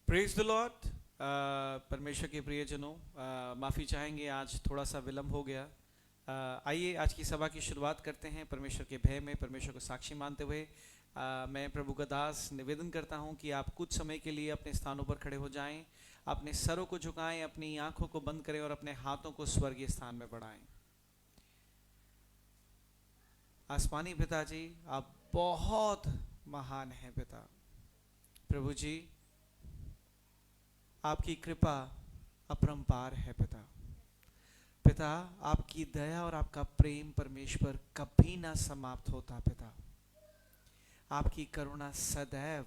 Praise the Lord. परमेश्वर के प्रियजनों, माफ़ी चाहेंगे आज थोड़ा सा विलंब हो गया। आइए आज की सभा की शुरुआत करते हैं परमेश्वर के भय में, परमेश्वर को साक्षी मानते हुए। मैं प्रभु का दास निवेदन करता हूं कि आप कुछ समय के लिए अपने स्थानों पर खड़े हो जाएं, अपने सरों को झुकाएं, अपनी आंखों को बंद करें और अपने हाथों को स्वर्गीय स्थान में बढ़ाएं। आसमानी पिताजी, आप बहुत महान हैं पिता। प्रभु जी, आपकी कृपा अपरंपार है पिता। पिता, आपकी दया और आपका प्रेम परमेश्वर कभी ना समाप्त होता पिता। आपकी करुणा सदैव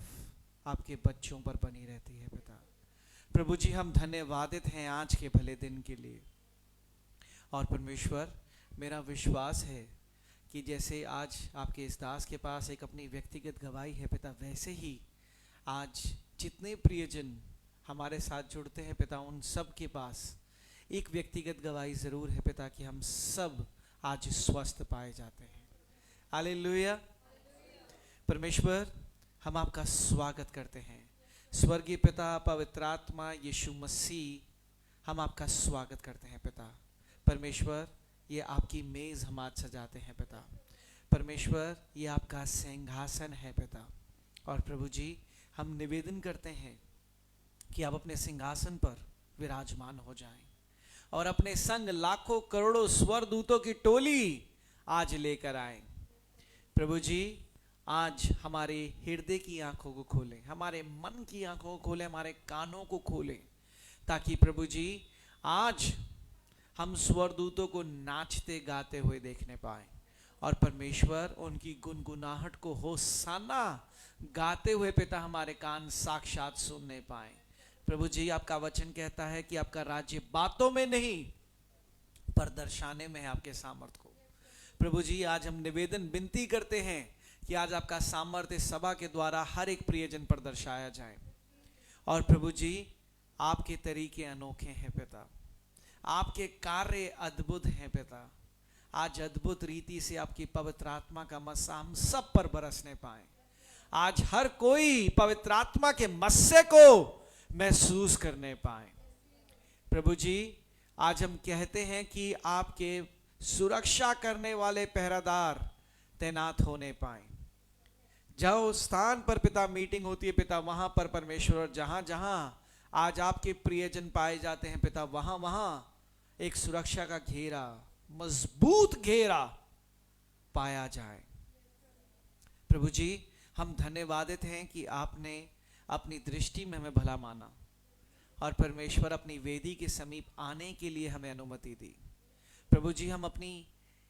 आपके बच्चों पर बनी रहती है पिता। प्रभु जी, हम धन्यवादित हैं आज के भले दिन के लिए। और परमेश्वर, मेरा विश्वास है कि जैसे आज आपके इस दास के पास एक अपनी व्यक्तिगत गवाही है पिता, वैसे ही आज जितने प्रियजन हमारे साथ जुड़ते हैं पिता, उन सब के पास एक व्यक्तिगत गवाही ज़रूर है पिता कि हम सब आज स्वस्थ पाए जाते हैं। हालेलुया। परमेश्वर, हम आपका स्वागत करते हैं। स्वर्गीय पिता, पवित्र आत्मा, यीशु मसीह, हम आपका स्वागत करते हैं पिता। परमेश्वर, ये आपकी मेज़ हम आज सजाते हैं पिता। परमेश्वर, ये आपका सिंहासन है पिता। और प्रभु जी, हम निवेदन करते हैं कि आप अपने सिंहासन पर विराजमान हो जाएं और अपने संग लाखों करोड़ों स्वरदूतों की टोली आज लेकर आए। प्रभु जी, आज हमारे हृदय की आंखों को खोलें, हमारे मन की आंखों को खोलें, हमारे कानों को खोलें, ताकि प्रभु जी आज हम स्वरदूतों को नाचते गाते हुए देखने पाएं और परमेश्वर उनकी गुनगुनाहट को होसाना गाते हुए पिता हमारे कान साक्षात सुनने पाएं। प्रभु जी, आपका वचन कहता है कि आपका राज्य बातों में नहीं पर दर्शाने में है आपके सामर्थ को। प्रभु जी, आज हम निवेदन विनती करते हैं कि आज आपका सामर्थ्य सभा के द्वारा हर एक प्रियजन पर दर्शाया जाए। और प्रभु जी, आपके तरीके अनोखे हैं पिता, आपके कार्य अद्भुत हैं पिता। आज अद्भुत रीति से आपकी पवित्र आत्मा का मस्सा हम सब पर बरसने पाए। आज हर कोई पवित्र आत्मा के मस्से को महसूस करने पाए। प्रभु जी, आज हम कहते हैं कि आपके सुरक्षा करने वाले पहरादार तैनात होने पाए। जो स्थान पर पिता मीटिंग होती है पिता, वहां पर परमेश्वर, जहां जहां आज आपके प्रियजन पाए जाते हैं पिता, वहां वहां एक सुरक्षा का घेरा, मजबूत घेरा पाया जाए। प्रभु जी, हम धन्यवादित हैं कि आपने अपनी दृष्टि में हमें भला माना और परमेश्वर अपनी वेदी के समीप आने के लिए हमें अनुमति दी। प्रभु जी, हम अपनी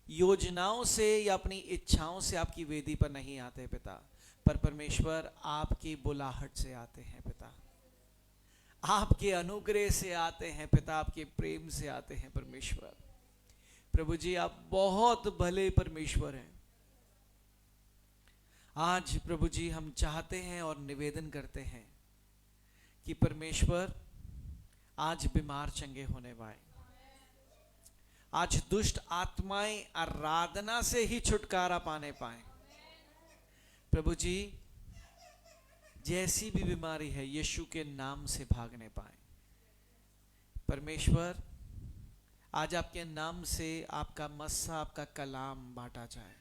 योजनाओं से या अपनी इच्छाओं से आपकी वेदी पर नहीं आते पिता, पर परमेश्वर आपकी बुलाहट से आते हैं पिता, आपके अनुग्रह से आते हैं पिता, आपके प्रेम से आते हैं परमेश्वर। प्रभु जी, आप बहुत भले परमेश्वर हैं। आज प्रभु जी हम चाहते हैं और निवेदन करते हैं कि परमेश्वर आज बीमार चंगे होने पाए, आज दुष्ट आत्माएं आराधना से ही छुटकारा पाने पाए। प्रभु जी जैसी भी बीमारी है यीशु के नाम से भागने पाए। परमेश्वर आज आपके नाम से आपका मस्सा, आपका कलाम बांटा जाए।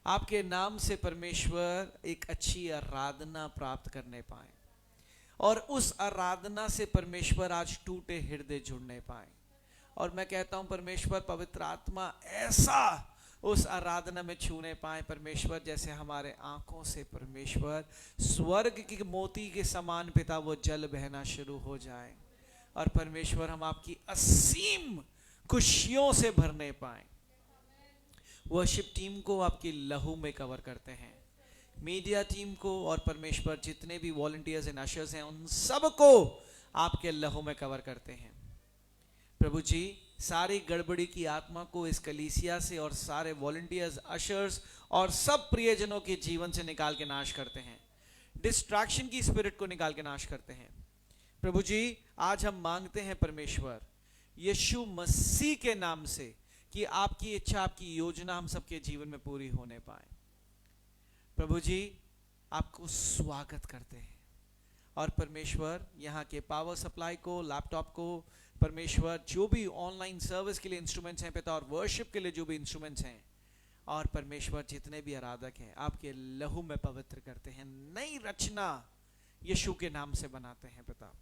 आपके नाम से परमेश्वर एक अच्छी आराधना प्राप्त करने पाए और उस आराधना से परमेश्वर आज टूटे हृदय जुड़ने पाए। और मैं कहता हूं परमेश्वर पवित्र आत्मा ऐसा उस आराधना में छूने पाए परमेश्वर, जैसे हमारे आंखों से परमेश्वर स्वर्ग के मोती के समान पिता वो जल बहना शुरू हो जाए और परमेश्वर हम आपकी असीम खुशियों से भरने पाए। वर्शिप टीम को आपकी लहू में कवर करते हैं, मीडिया टीम को और परमेश्वर जितने भी वॉलंटियर्स एंड अशर्स हैं उन सबको आपके लहू में कवर करते हैं। प्रभु जी सारी गड़बड़ी की आत्मा को इस कलीसिया से और सारे वॉलंटियर्स, अशर्स और सब प्रियजनों के जीवन से निकाल के नाश करते हैं। डिस्ट्रैक्शन की स्पिरिट को निकाल के नाश करते हैं। प्रभु जी आज हम मांगते हैं परमेश्वर यीशु मसीह के नाम से कि आपकी इच्छा, आपकी योजना हम सबके जीवन में पूरी होने पाए। प्रभु जी आपको स्वागत करते हैं और परमेश्वर यहाँ के पावर सप्लाई को, लैपटॉप को, परमेश्वर जो भी ऑनलाइन सर्विस के लिए इंस्ट्रूमेंट्स हैं पिता और वर्शिप के लिए जो भी इंस्ट्रूमेंट्स हैं और परमेश्वर जितने भी आराधक हैं आपके लहू में पवित्र करते हैं, नई रचना यीशु के नाम से बनाते हैं पिता।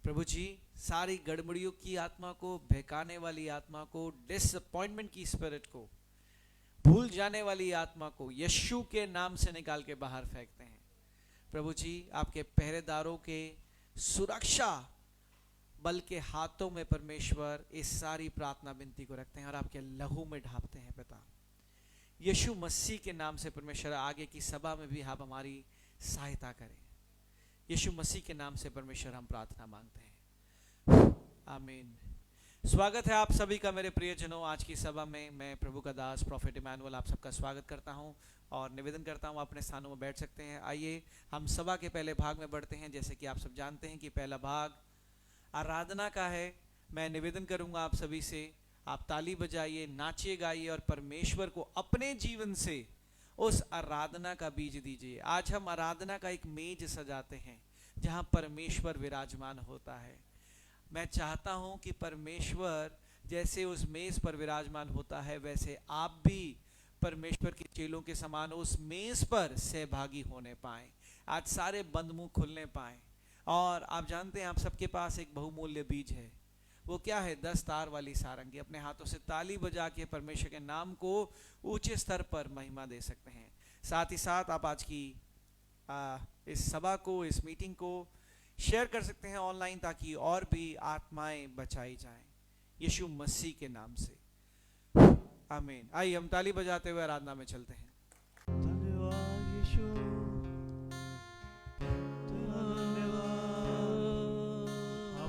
प्रभु जी सारी गड़बड़ियों की आत्मा को, बहकाने वाली आत्मा को, डिसअपॉइंटमेंट की स्पिरिट को, भूल जाने वाली आत्मा को यीशु के नाम से निकाल के बाहर फेंकते हैं। प्रभु जी आपके पहरेदारों के सुरक्षा बल के हाथों में परमेश्वर इस सारी प्रार्थना विनती को रखते हैं और आपके लहू में ढापते हैं पिता। यीशु मसीह के नाम से परमेश्वर आगे की सभा में भी आप हमारी सहायता करें। यीशु मसीह के नाम से परमेश्वर हम प्रार्थना मांगते हैं, आमीन। स्वागत है आप सभी का मेरे प्रियजनों आज की सभा में। मैं प्रभु का दास प्रॉफेट इमैनुअल आप सबका स्वागत करता हूं और निवेदन करता हूं अपने स्थानों में बैठ सकते हैं। आइए हम सभा के पहले भाग में बढ़ते हैं। जैसे कि आप सब जानते हैं कि पहला भाग आराधना का है। मैं निवेदन करूंगा आप सभी से, आप ताली बजाइए, नाचिए, गाइए और परमेश्वर को अपने जीवन से उस आराधना का बीज दीजिए। आज हम आराधना का एक मेज सजाते हैं जहां परमेश्वर विराजमान होता है। मैं चाहता हूं कि परमेश्वर जैसे उस मेज पर विराजमान होता है वैसे आप भी परमेश्वर के चेलों के समान उस मेज पर सहभागी होने पाएं, आज सारे बंद मुंह खुलने पाएं। और आप जानते हैं आप सबके पास एक बहुमूल्य बीज है, वो क्या है? 10 तार वाली सारंगी। अपने हाथों से ताली बजा के परमेश्वर के नाम को ऊंचे स्तर पर महिमा दे सकते हैं। साथ ही साथ आप आज की इस सभा को, इस मीटिंग को शेयर कर सकते हैं ऑनलाइन, ताकि और भी आत्माएं बचाई जाएं यीशु मसीह के नाम से, आमीन। आइए हम ताली बजाते हुए आराधना में चलते हैं। धन्यवाद यीशु,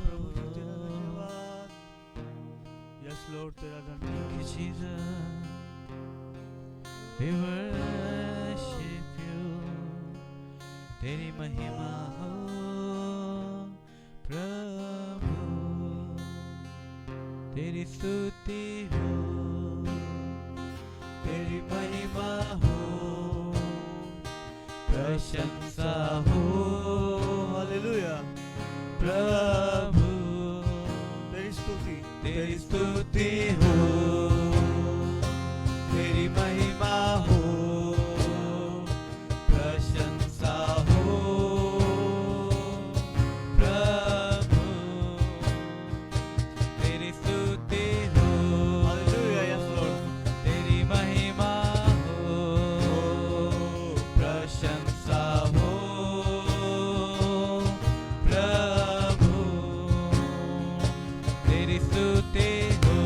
प्रभु जी तेरा धन्यवाद। यस लॉर्ड तेरा धन्यवाद। जीसस वी वर्शिप यू, तेरी महिमा हो प्रभु, तेरी स्तुति हो, तेरी महिमा हो, प्रशंसा हो, हालेलुया प्रभु, तेरी स्तुति हो, तेरी महिमा हो, प्रशंसा हो प्रभु, तेरी स्तुति हो, हालेलुया यस लॉर्ड, तेरी महिमा हो, प्रशंसा हो प्रभु, तेरी स्तुति हो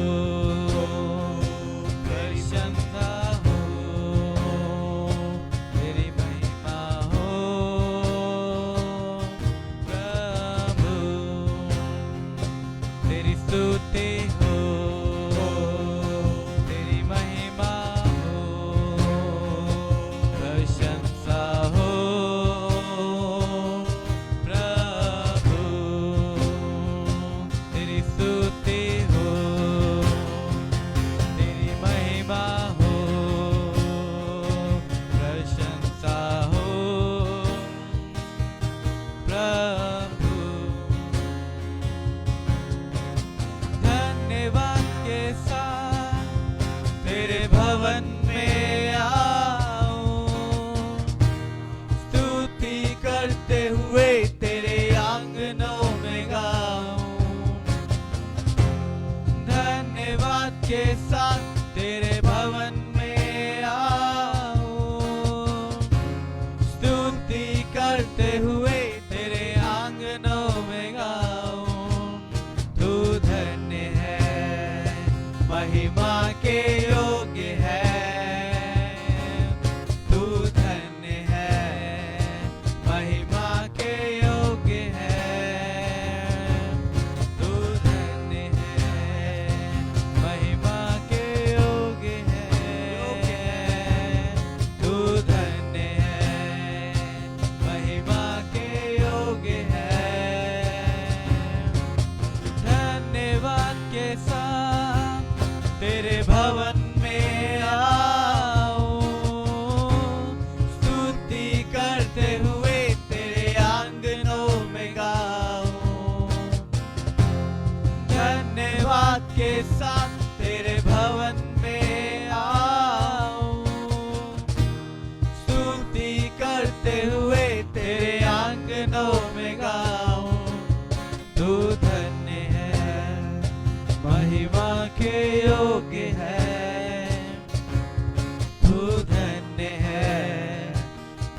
तू धन्य है,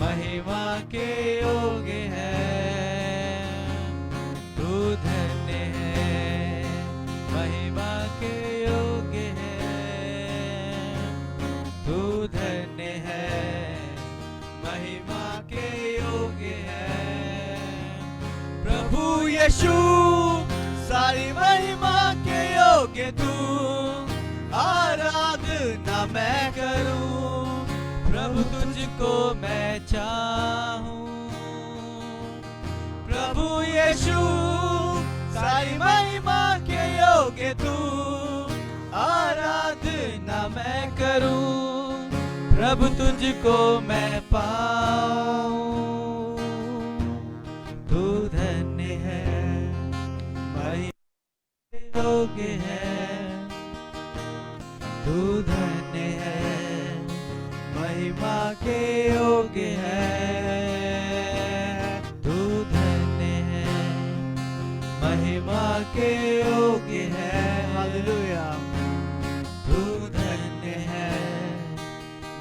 महिमा के योग्य है। तू धन्य है, महिमा के योग्य है। तू धन्य है, महिमा के योग्य है। प्रभु यीशु सारी महिमा के योग्य तू, आराधना मैं करूं, प्रभु तुझको मैं चाहूं। प्रभु यीशु सारी महिमा के योग्य तू, आराधना मैं करूं, प्रभु तुझको मैं पाऊं। तू धन्य है, महिमा के योग्य है। तू धन्य है, महिमा के योग्य है। तू धन्य है, महिमा के योग्य है। हालेलुया। तू धन्य है,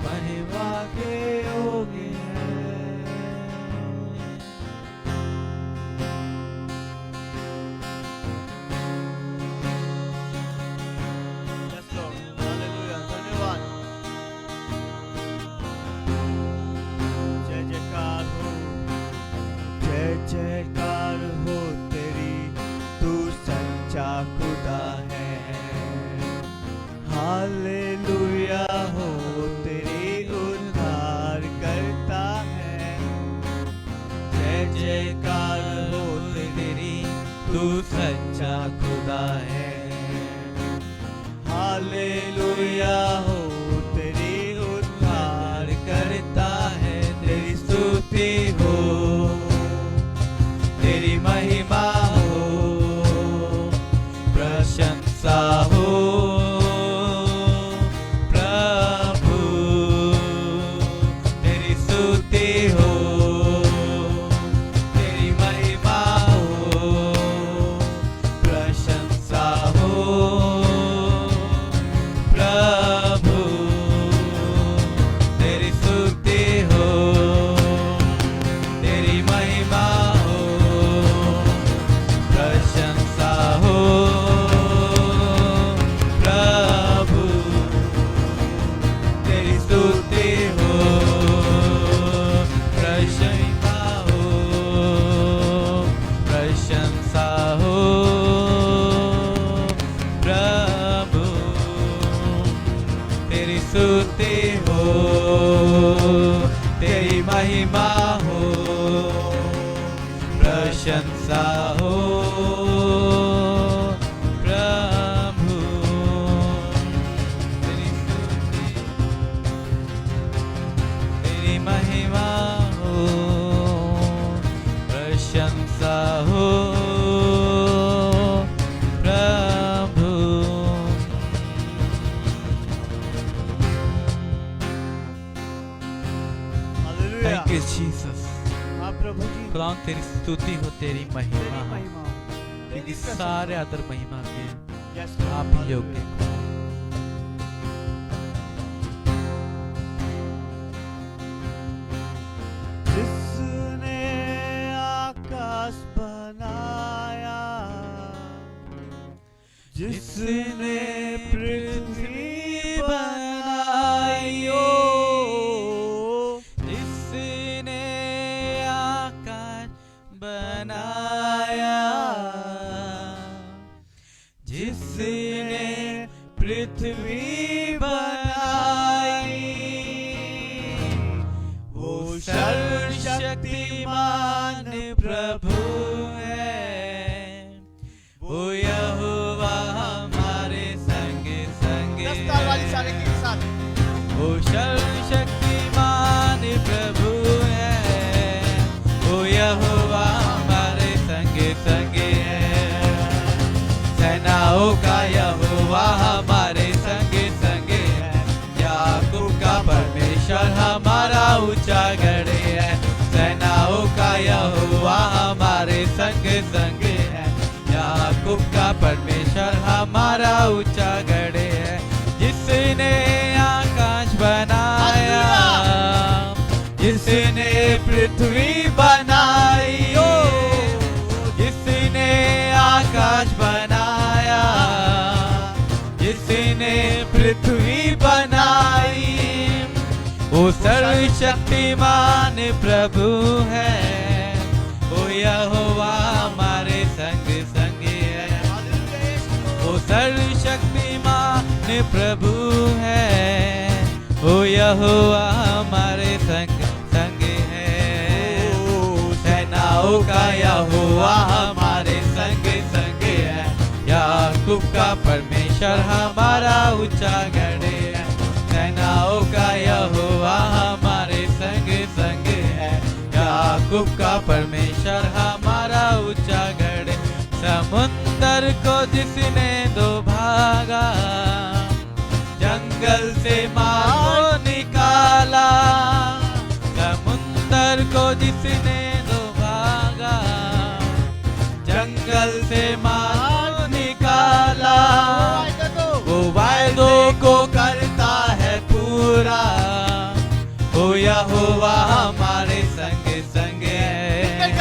महिमा के योग्य है। Yes, Lord. Hallelujah. धन्यवाद। जय जयकार हो, जय जयकार हो तेरी, तू सच्चा खुदा है। हालेलुया हो तेरी, उद्धार करता है। जय जयकार हो तेरी, तू सच्चा खुदा है। हालेलुया हो तेरी, उद्धार करता है। तेरी स्तुति हो, तेरी महिमा हो, प्रशंसा हो प्रभु। तेरी स्तुति हो, तेरी महिमा हो, प्रशंसा हो प्रभु। तेरी स्तुति हो, तेरी महिमा हो, प्रशंसा हो प्रभु। तेरी स्तुति हो, प्रशंसा हो, प्रशंसा हो प्रभु। तेरी स्तुति हो, तेरी महिमा हो, प्रशंसा हो प्रभु। तेरी स्तुति, तेरी महिमा हो, प्रशंसा हो प्रभु। हालेलुया। Thank you Jesus. हाँ प्रभु जी, खुदा तेरी स्तुति हो, तेरी महिमा तेरी हो, महिमा हो, क्योंकि तेरी प्रशंसा सारे हो। आदर महिमा के Yes, Lord. आप ही योग्य हो। जिसने आकाश बनाया, जिसने पृथ्वी बनाई, जिसने आकाश बनाया, जिसने पृथ्वी बनाई, वो सर्वशक्तिमान प्रभु है। वो यहोवा हमारे संगे संगे दस्तार वाली सारे के साथ वो सर्वशक्तिमान प्रभु है। वो यहोवा हमारे संगे संगे है। सेनाओं का यहोवा हमारे संगे संगे है। याकूब का परमेश्वर हमारा ऊंचा गढ़ है। सेनाओं का यहोवा हमारे संगे संगे है। याकूब का परमेश्वर हमारा ऊंचा गढ़ है। जिसने आकाश बनाया, पृथ्वी बनाई। वो सर्वशक्तिमान प्रभु है, वो यहोवा हमारे संग संग है। वो सर्वशक्तिमान प्रभु है, वो यहोवा हमारे संग संग है। सेनाओं का यहोवा हमारे संग संग है, याकूब का परमेश्वर हमारा ऊंचा गढ़ है। सेनाओं का यहोवा हमारे संग संग है, याकूब का परमेश्वर हमारा ऊंचा गढ़। समुंदर को जिसने दो भागा, जंगल से मार को निकाला। समुंदर को जिसने दो भागा, जंगल से मार को निकाला। वो वायदों को करता है पूरा, वो यहोवा हमारे संग संग है।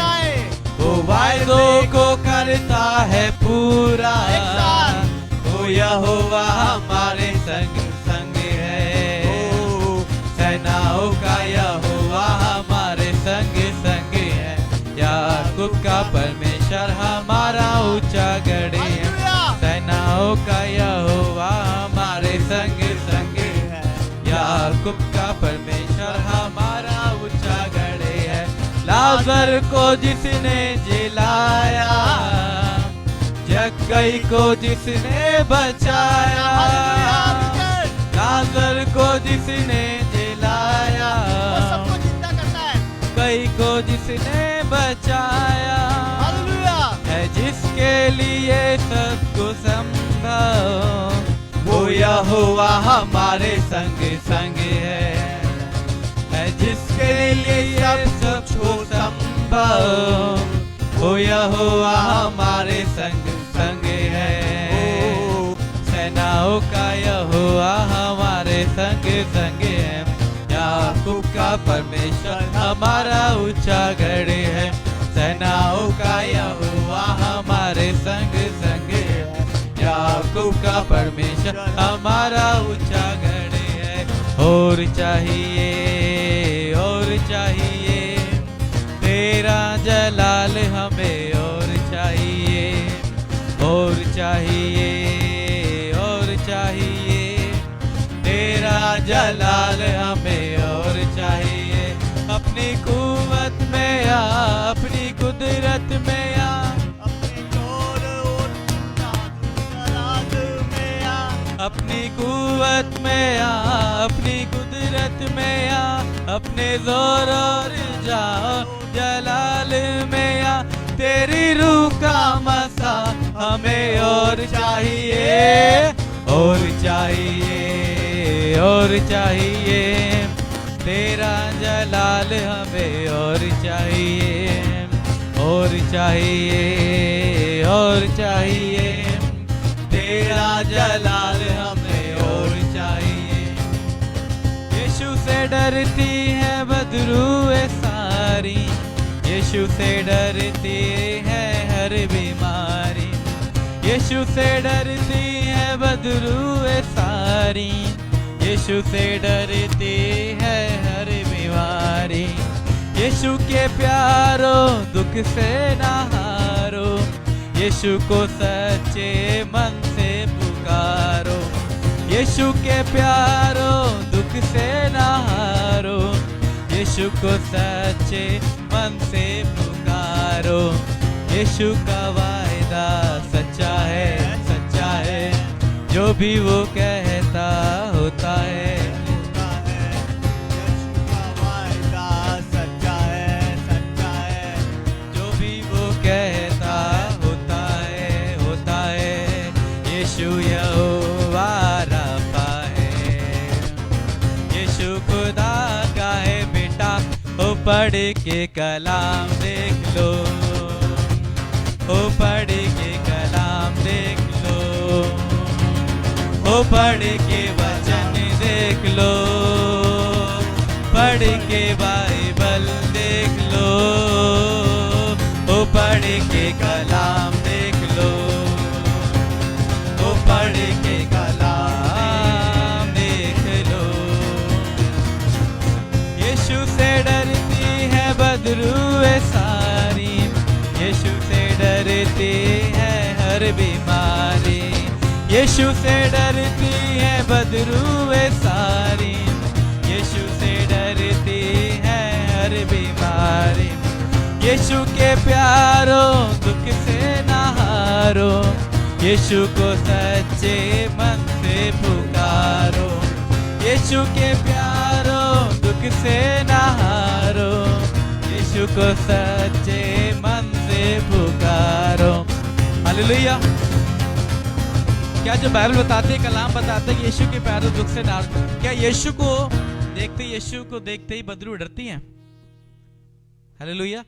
वो वायदों को करता है पूरा, वो यहोवा हमारे संग संग है। सेनाओं का यहोवा हमारे संग संग है, याकूब का परमेश्वर हमारा ऊंचा गढ़ है। सेनाओं का यहोवा हमारे संग संग है, याकूब का परमेश्वर हमारा ऊंचा गढ़ है। लाजर को जिसने जिलाया, जक्कई को जिसने बचाया। लाजर को जिसने जिलाया, कई को जिसने बचाया। है जिसके लिए सब कुछ संभव, वो यहोवा हमारे संग संग है। जिसके लिए सब कुछ संभव, वो यहोवा हमारे संग संग है। सेनाओं का यहोवा हमारे संग संग है, याकूब का परमेश्वर हमारा ऊंचा गढ़ है। सेनाओं का यहोवा हमारे संग संग है, याकूब का परमेश्वर हमारा ऊंचा गढ़ है। और चाहिए, और चाहिए तेरा जलाल हमें, और चाहिए, और चाहिए, और चाहिए तेरा जलाल हमें, और चाहिए। अपनी कुव्वत में या अपनी कुदरत में या अपनी जोर और ताकत में या अपनी कुव्वत में या अपनी कुदरत में या अपने जोर और जाओ जलाल में या तेरी रूह का मसा हमें और चाहिए, और चाहिए, और चाहिए तेरा जलाल हमें, और चाहिए, और चाहिए, और चाहिए तेरा जलाल हमें, और चाहिए। यीशु से डरती है बदरूए सारी, यीशु से डरती है हर बीमारी। यीशु से डरती है बदरूए सारी, यीशु से डरती है हर बीमारी। यीशु के प्यारो दुख से ना हारो, यीशु को सच्चे मन से पुकारो। यीशु के प्यारो दुख से ना हारो, यीशु को सच्चे मन से पुकारो। यीशु का वायदा सच्चा है, सच्चा है, जो भी वो कहता होता है। यीशु का वायदा सच्चा है, सच्चा है, जो भी वो कहता होता है, होता है। यीशु यहोवा राफा है, यीशु खुदा का है बेटा। ओ पढ़ के कलाम देख लो, ओ पढ़ के कलाम देख लो, ओ पढ़ के वचन देख लो, पढ़ के बाइबल देख लो, ओ पढ़ के कलाम देख लो, ओ पढ़ के कलाम यीशु से डरती है बदरूए सारी, यीशु से डरती है हर बीमारी। यीशु के प्यारो दुख से ना हारो, यीशु को सच्चे मन से पुकारो। यीशु के प्यारो दुख से ना हारो, यीशु को सच्चे मन से पुकारो। हालेलुया। क्या जो बाइबल बताते है, कलाम बताते है कि यीशु के प्यारो दुख से ना हारो, क्या यीशु को देखते ही बदरू डरती हैं? हालेलुया।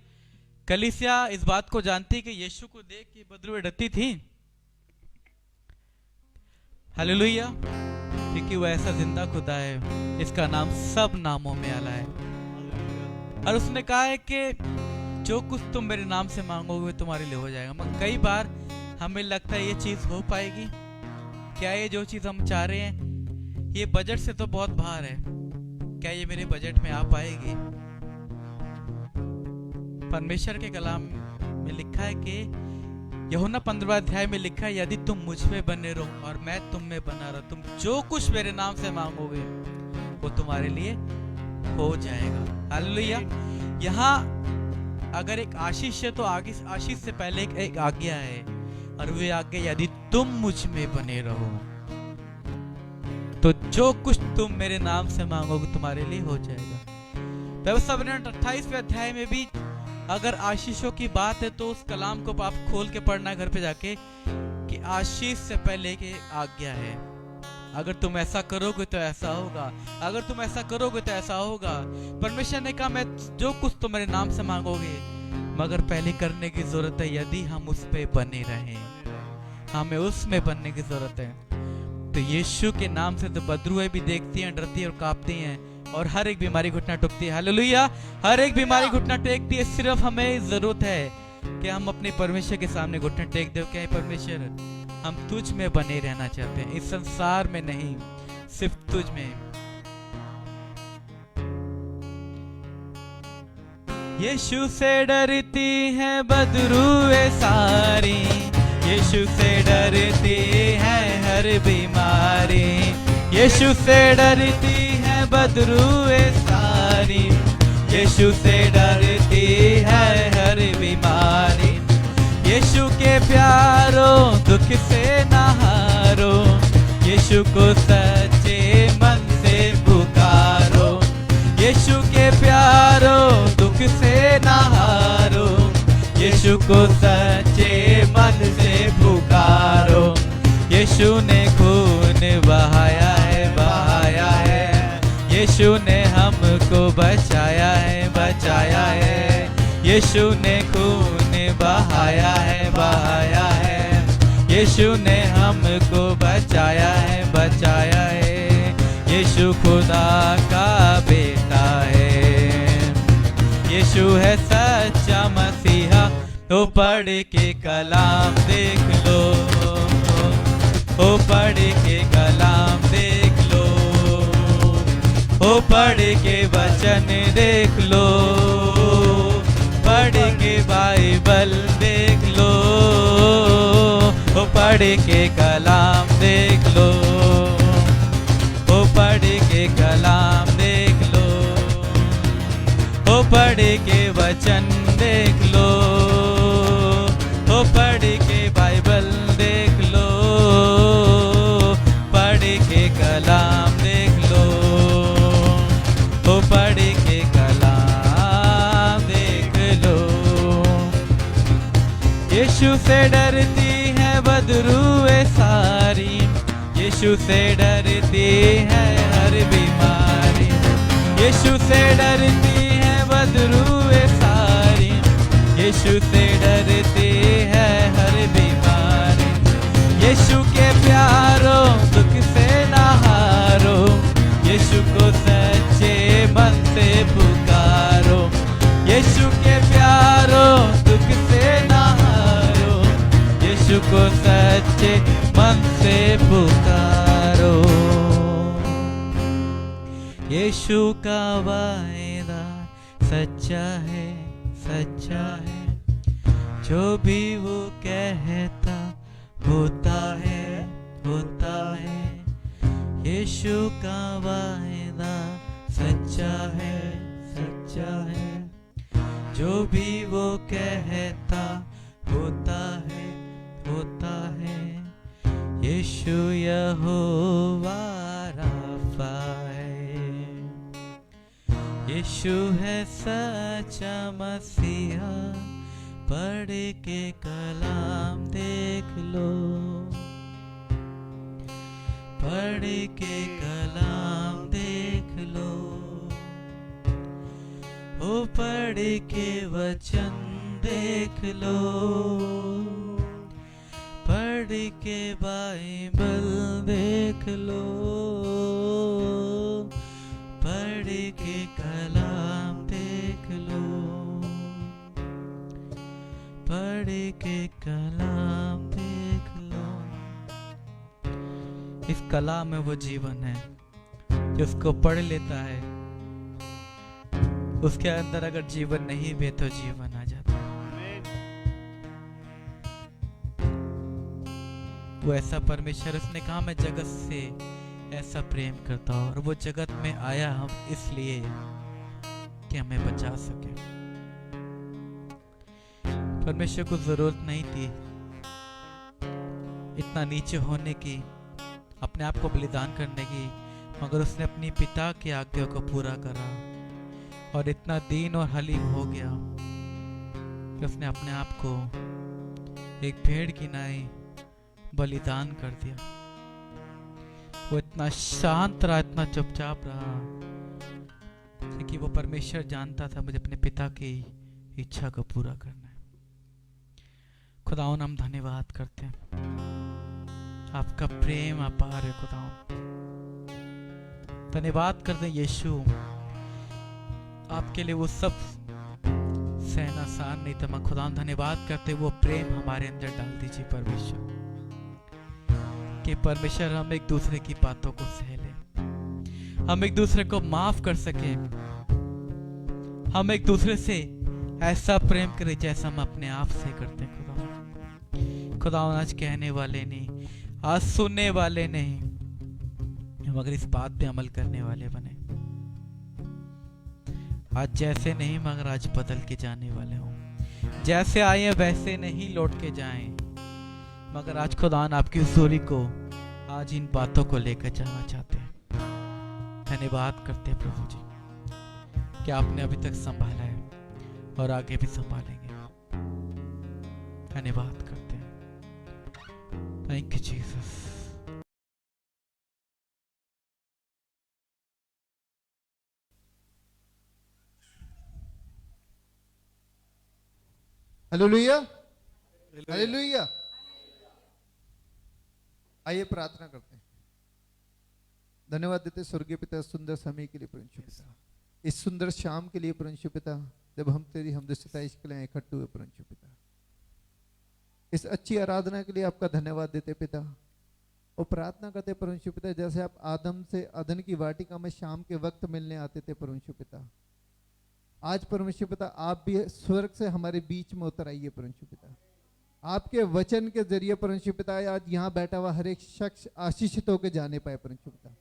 कलीसिया इस बात को जानती है कि यीशु को देख के बदरू डरती थी। हालेलुया। क्योंकि वो ऐसा जिंदा खुदा है, इसका नाम सब नामों में आला है। और उसने कहा है कि जो कुछ तुम मेरे नाम से मांगोगे तुम्हारे लिए हो जाएगा। मगर कई बार हमें लगता है ये चीज हो पाएगी क्या? ये जो चीज हम चाह रहे हैं ये बजट से तो बहुत बाहर है, क्या ये मेरे बजट में आ पाएगी? परमेश्वर के कलाम में लिखा है कि यूहन्ना 15 अध्याय में लिखा है, यदि तुम मुझ में बने रहो और मैं तुम में बना रहा, तुम जो कुछ मेरे नाम से मांगोगे वो तुम्हारे लिए हो जाएगा। हालेलुया। यहाँ अगर एक आशीष है तो आगे आशीष से पहले एक आज्ञा है, और वो आज्ञा यदि तुम मुझ में बने रहो तो जो कुछ तुम मेरे नाम से मांगोगे तुम्हारे लिए हो जाएगा। व्यवस्था 28वें अध्याय में भी अगर आशीषों की बात है तो उस कलाम को आप खोल के पढ़ना घर पे जाके कि आशीष से पहले की आज्ञा है। अगर तुम ऐसा करोगे तो ऐसा होगा, अगर तुम ऐसा करोगे तो ऐसा होगा। परमेश्वर ने कहा मैं जो कुछ तुम मेरे नाम से मांगोगे, मगर पहले करने की जरूरत है यदि हम उस पे बने रहें, हमें उसमें बनने की जरूरत है। तो यीशु के नाम से तो बदरूएं भी देखती हैं, डरती हैं और कांपती हैं, और हर एक बीमारी घुटना टेकती है। हालेलुया। हर एक बीमारी घुटना टेकती है। सिर्फ हमें जरूरत है कि हम अपने परमेश्वर के सामने घुटना टेक दे, क्या परमेश्वर हम तुझ में बने रहना चाहते हैं, इस संसार में नहीं, सिर्फ तुझ में। यीशु से डरती है बदरूएं सारी, यीशु से डरती है हर बीमारी। यीशु से डरती है बदरूएं सारी, यीशु से डरती है हर बीमारी। यीशु के प्यारो दुख से ना हारो, यीशु को सच्चे मन से पुकारो। यीशु के प्यारो दुख से ना हारो, यीशु को सच्चे मन से पुकारो। यीशु ने खून बहाया है, बहाया है। यीशु ने हमको बचाया है, बचाया है। यीशु ने खून बहाया है, बहाया है। यीशु ने हमको बचाया है, बचाया है। यीशु खुदा का बेटा है, यीशु है सच्चा मसीहा। तो पढ़ के कलाम देख लो, ओ पढ़ के कलाम देख लो, ओ पढ़ के वचन देख लो, पढ़ के बाइबल देख लो, ओ पढ़ के कलाम देख लो, ओ पढ़ के कलाम देख लो, ओ पढ़ के वचन देख लो, ओ पढ़ के बाइबल देख लो, पढ़ के कलाम देख लो, ओ पढ़ के कलाम देख लो। यीशु से डरती है बदरूएं सारी, यीशु से डरती है हर बीमारी। यीशु से डरती है बदरूएं सारी, यीशु से डरती है हर बीमारी। यीशु के प्यारो दुख से ना हारो, यीशु को सच्चे मन से पुकारो। यीशु के प्यारो दुख से ना हारो, यीशु को सच्चे मन से पुकारो। यीशु का वायदा सच्चा है, सच्चा है। जो भी वो कहता होता है, होता है। यीशु का वायदा सच्चा है, सच्चा है। जो भी वो कहता होता है, होता है। यीशु यहोवा राफा है। यीशु है सच्चा मसीहा, पढ़ के कलाम देख लो, पढ़ के कलाम देख लो। ओ पढ़ के वचन देख लो, पढ़ के बाइबल देख लो, पढ़ के कलाम देख लो, पढ़ के कलाम देख लो। इस कलाम में वो जीवन है जो उसको पढ़ लेता है। उसके अंदर अगर जीवन नहीं भी तो जीवन आ जाता है। वो ऐसा परमेश्वर, उसने कहा मैं जगत से ऐसा प्रेम करता हूं, और वो जगत में आया हम इसलिए कि हमें बचा सके। परमेश्वर को जरूरत नहीं थी इतना नीचे होने की, अपने आप को बलिदान करने की, मगर उसने अपनी पिता की आज्ञा को पूरा करा और इतना दीन और हलीम हो गया कि उसने अपने आप को एक भेड़ की नाई बलिदान कर दिया। वो इतना शांत रहा, इतना चुपचाप रहा, क्योंकि वो परमेश्वर जानता था मुझे अपने पिता की इच्छा को पूरा करना है। खुदावन हम धन्यवाद करते हैं, आपका प्रेम अपार है खुदावन। धन्यवाद करते हैं यीशु, आपके लिए वो सब सहना आसान नहीं था। मैं खुदा धन्यवाद करते वो प्रेम हमारे अंदर डाल दीजिए परमेश्वर, कि परमेश्वर हम एक दूसरे की बातों को सह लें, हम एक दूसरे को माफ कर सके, हम एक दूसरे से ऐसा प्रेम करें जैसा हम अपने आप से करते हैं। खुदा आज कहने वाले नहीं, आज सुनने वाले नहीं, मगर इस बात पे अमल करने वाले बने। आज जैसे नहीं मगर आज बदल के जाने वाले हों, जैसे आए हैं वैसे नहीं लौट के जाएं, मगर आज खुदान आपकी हुजूरी को आज इन बातों को लेकर जाना चाहते हैं। धन्यवाद करते हैं प्रभु जी कि आपने अभी तक संभाला है और आगे भी संभालेंगे। धन्यवाद करते हैं। Thank you Jesus. Hallelujah, hallelujah. आइए प्रार्थना करते हैं। धन्यवाद देते स्वर्गीय पिता सुंदर समय के लिए परमेश्वर पिता, इस सुंदर शाम के लिए परमेश्वर पिता, जब हम तेरी हमद सताइश के लिए इकट्ठे हुए परमेश्वर पिता, इस अच्छी आराधना के लिए आपका धन्यवाद देते पिता, और प्रार्थना करते परमेश्वर पिता जैसे आप आदम से अदन की वाटिका में शाम के वक्त मिलने आते थे परमेश्वर पिता, आज परमेश्वर पिता आप भी स्वर्ग से हमारे बीच में उतर आइए परमेश्वर पिता। आपके वचन के जरिए परमेश्वर पिता आज यहाँ बैठा हुआ हर एक शख्स आशीषित होकर जाने पाए परमेश्वर पिता।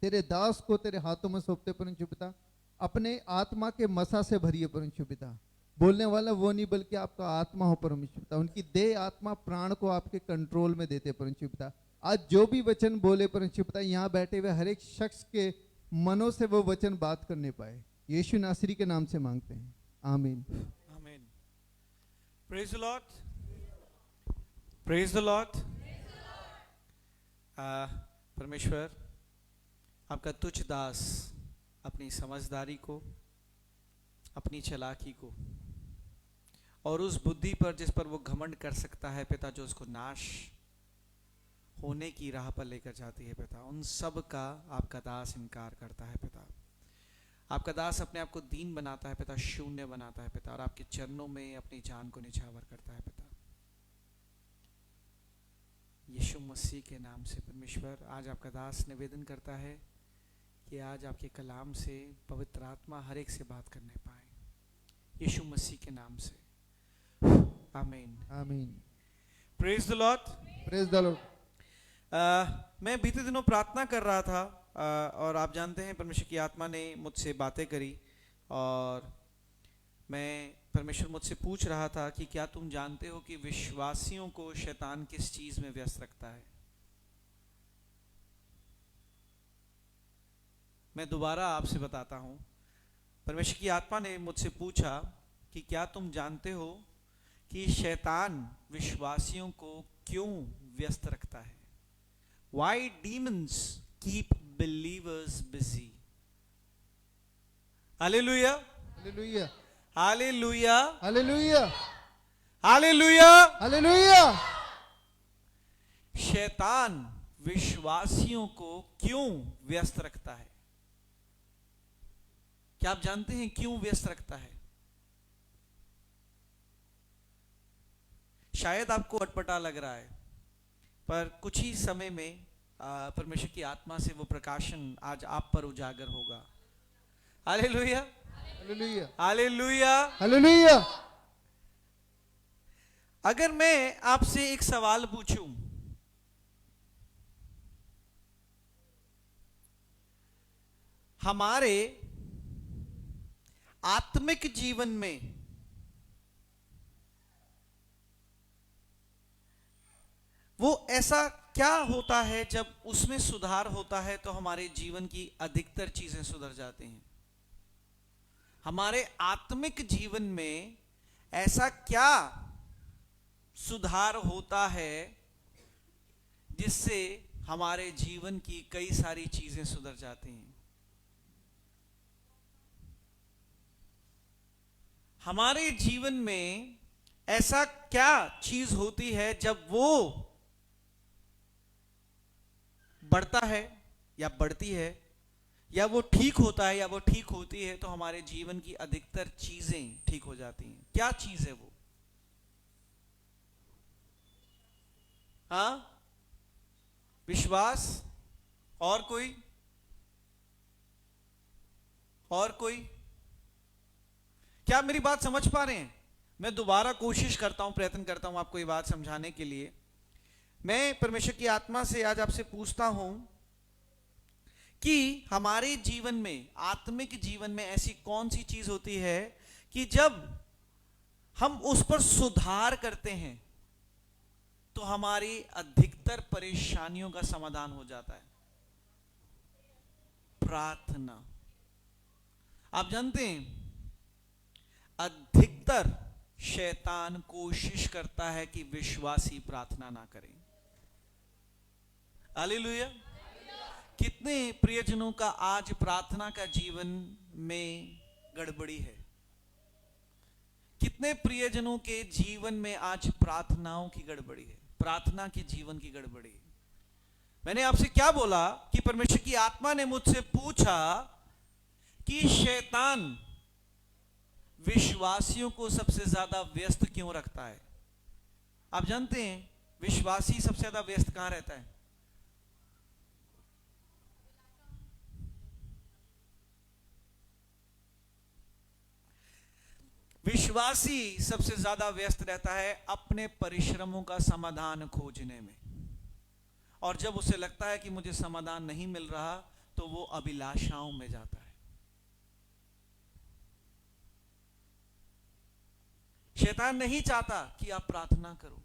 तेरे दास को तेरे हाथों में सौंपते परमेश्वर पिता, अपने आत्मा के मसा से भरिए परमेश्वर पिता। बोलने वाला वो नहीं बल्कि आपका आत्मा हो परमेश्वर पिता, उनकी देह आत्मा प्राण को आपके कंट्रोल में देते परमेश्वर पिता। आज जो भी वचन बोले परमेश्वर पिता, यहाँ बैठे हुए हर एक शख्स के मनों से वो वचन बात करने पाए, यीशु नासरी के नाम से मांगते हैं, आमीन। आमीन। Praise the Lord, praise the Lord. परमेश्वर आपका तुच्छ दास अपनी समझदारी को, अपनी चालाकी को और उस बुद्धि पर जिस पर वो घमंड कर सकता है पिता, जो उसको नाश होने की राह पर लेकर जाती है पिता, उन सब का आपका दास इनकार करता है पिता। आपका दास अपने आप को दीन बनाता है पिता, शून्य बनाता है पिता, और आपके चरणों में अपनी जान को निछावर करता है पिता। यीशु मसीह के नाम से परमेश्वर आज आपका दास निवेदन करता है कि आज आपके कलाम से पवित्र आत्मा हर एक से बात करने पाए, यीशु मसीह के नाम से, आमीन, आमीन। Praise the Lord, praise the Lord. मैं बीते दिनों प्रार्थना कर रहा था और आप जानते हैं परमेश्वर की आत्मा ने मुझसे बातें करी और परमेश्वर मुझसे पूछ रहा था कि क्या तुम जानते हो कि विश्वासियों को शैतान किस चीज में व्यस्त रखता है। मैं दोबारा आपसे बताता हूं। परमेश्वर की आत्मा ने मुझसे पूछा कि क्या तुम जानते हो कि शैतान विश्वासियों को क्यों व्यस्त रखता है। Why demons keep believers busy? Hallelujah, hallelujah, hallelujah, hallelujah, hallelujah. Hallelujah. शैतान विश्वासियों को क्यों व्यस्त रखता है? क्या आप जानते हैं क्यों व्यस्त रखता है? शायद आपको अटपटा लग रहा है, पर कुछ ही समय में परमेश्वर की आत्मा से वो प्रकाशन आज आप पर उजागर होगा। Hallelujah, hallelujah, hallelujah, hallelujah. अगर मैं आपसे एक सवाल पूछूं, हमारे आत्मिक जीवन में वो ऐसा क्या होता है जब उसमें सुधार होता है तो हमारे जीवन की अधिकतर चीजें सुधर जाती हैं। हमारे आत्मिक जीवन में ऐसा क्या सुधार होता है जिससे हमारे जीवन की कई सारी चीजें सुधर जाती हैं। हमारे जीवन में ऐसा क्या चीज होती है जब वो बढ़ता है या बढ़ती है, या वो ठीक होता है या वो ठीक होती है, तो हमारे जीवन की अधिकतर चीजें ठीक हो जाती हैं। क्या चीज है वो? हाँ, विश्वास। और कोई? और कोई? क्या मेरी बात समझ पा रहे हैं? मैं दोबारा कोशिश करता हूं, प्रयत्न करता हूं आपको ये बात समझाने के लिए। मैं परमेश्वर की आत्मा से आज आपसे पूछता हूं कि हमारे जीवन में, आत्मिक जीवन में ऐसी कौन सी चीज होती है कि जब हम उस पर सुधार करते हैं तो हमारी अधिकतर परेशानियों का समाधान हो जाता है। प्रार्थना। आप जानते हैं अधिकतर शैतान कोशिश करता है कि विश्वासी प्रार्थना ना करें। हालेलुया। कितने प्रियजनों का आज प्रार्थना का जीवन में गड़बड़ी है? कितने प्रियजनों के जीवन में आज प्रार्थनाओं की गड़बड़ी है, प्रार्थना के जीवन की गड़बड़ी है? मैंने आपसे क्या बोला कि परमेश्वर की आत्मा ने मुझसे पूछा कि शैतान विश्वासियों को सबसे ज्यादा व्यस्त क्यों रखता है। आप जानते हैं विश्वासी सबसे ज्यादा व्यस्त कहां रहता है? विश्वासी सबसे ज्यादा व्यस्त रहता है अपने परिश्रमों का समाधान खोजने में, और जब उसे लगता है कि मुझे समाधान नहीं मिल रहा तो वो अभिलाषाओं में जाता है। शैतान नहीं चाहता कि आप प्रार्थना करो।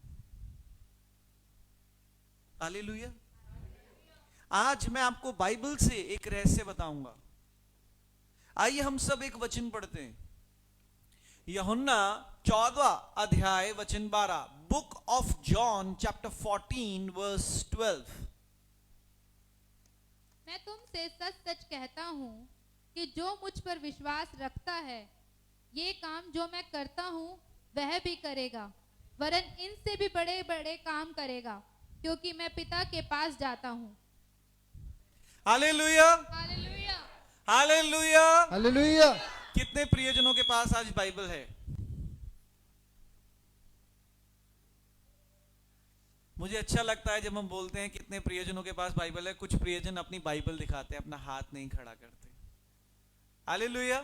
हालेलुया। आज मैं आपको बाइबल से एक रहस्य बताऊंगा। आइए हम सब एक वचन पढ़ते हैं। यूहन्ना 14 अध्याय वचन 12, book of John chapter 14 verse 12। मैं तुमसे सच सच कहता हूँ कि जो मुझ पर विश्वास रखता है, ये काम जो मैं करता हूँ वह भी करेगा, वरन इनसे भी बड़े बड़े काम करेगा, क्योंकि मैं पिता के पास जाता हूँ। Hallelujah, hallelujah, hallelujah, hallelujah. कितने प्रियजनों के पास आज बाइबल है? मुझे अच्छा लगता है जब हम बोलते हैं कितने प्रियजनों के पास बाइबल है। कुछ प्रियजन अपनी बाइबल दिखाते हैं, अपना हाथ नहीं खड़ा करते। हालेलुया।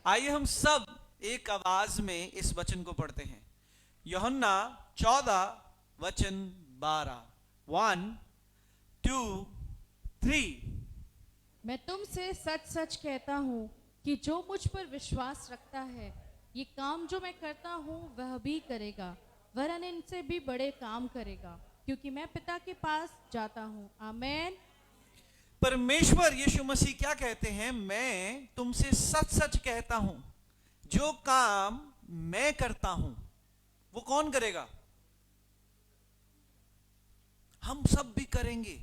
आइए हम सब एक आवाज में इस वचन को पढ़ते हैं। यूहन्ना 14 वचन 12, 1, 2, 3. मैं तुमसे सच सच कहता हूँ कि जो मुझ पर विश्वास रखता है ये काम जो मैं करता हूँ वह भी करेगा, वरन इनसे भी बड़े काम करेगा, क्योंकि मैं पिता के पास जाता हूँ। आमेन। परमेश्वर यीशु मसीह क्या कहते हैं? मैं तुमसे सच सच कहता हूं, जो काम मैं करता हूं वो कौन करेगा? हम सब भी करेंगे।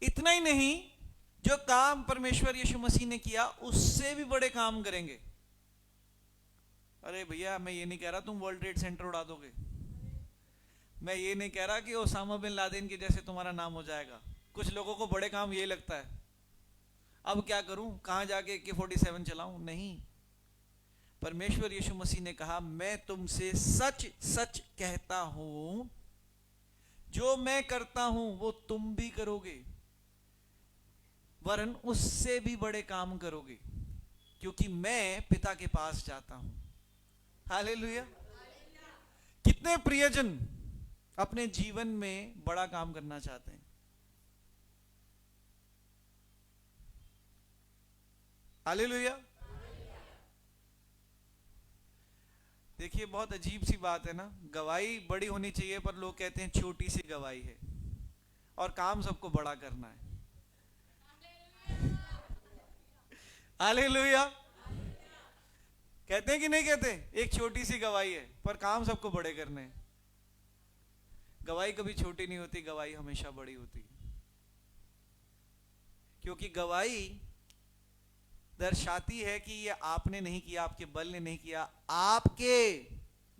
इतना ही नहीं, जो काम परमेश्वर यीशु मसीह ने किया उससे भी बड़े काम करेंगे। अरे भैया, मैं ये नहीं कह रहा तुम वर्ल्ड ट्रेड सेंटर उड़ा दोगे, मैं ये नहीं कह रहा कि ओसामा बिन लादेन के जैसे तुम्हारा नाम हो जाएगा। कुछ लोगों को बड़े काम ये लगता है, अब क्या करूं, कहां जाके AK-47 चलाऊं? नहीं, परमेश्वर यीशु मसीह ने कहा मैं तुमसे सच सच कहता हूं, जो मैं करता हूं वो तुम भी करोगे, वरन उससे भी बड़े काम करोगे, क्योंकि मैं पिता के पास जाता हूं। हालेलुया। कितने प्रियजन अपने जीवन में बड़ा काम करना चाहते हैं? हालेलुया। देखिए, बहुत अजीब सी बात है ना, गवाही बड़ी होनी चाहिए पर लोग कहते हैं छोटी सी गवाही है, और काम सबको बड़ा करना है। हालेलुया। कहते हैं कि नहीं कहते? एक छोटी सी गवाही है पर काम सबको बड़े करने हैं। गवाही कभी छोटी नहीं होती, गवाही हमेशा बड़ी होती है, क्योंकि गवाही दर्शाती है कि ये आपने नहीं किया, आपके बल ने नहीं किया, आपके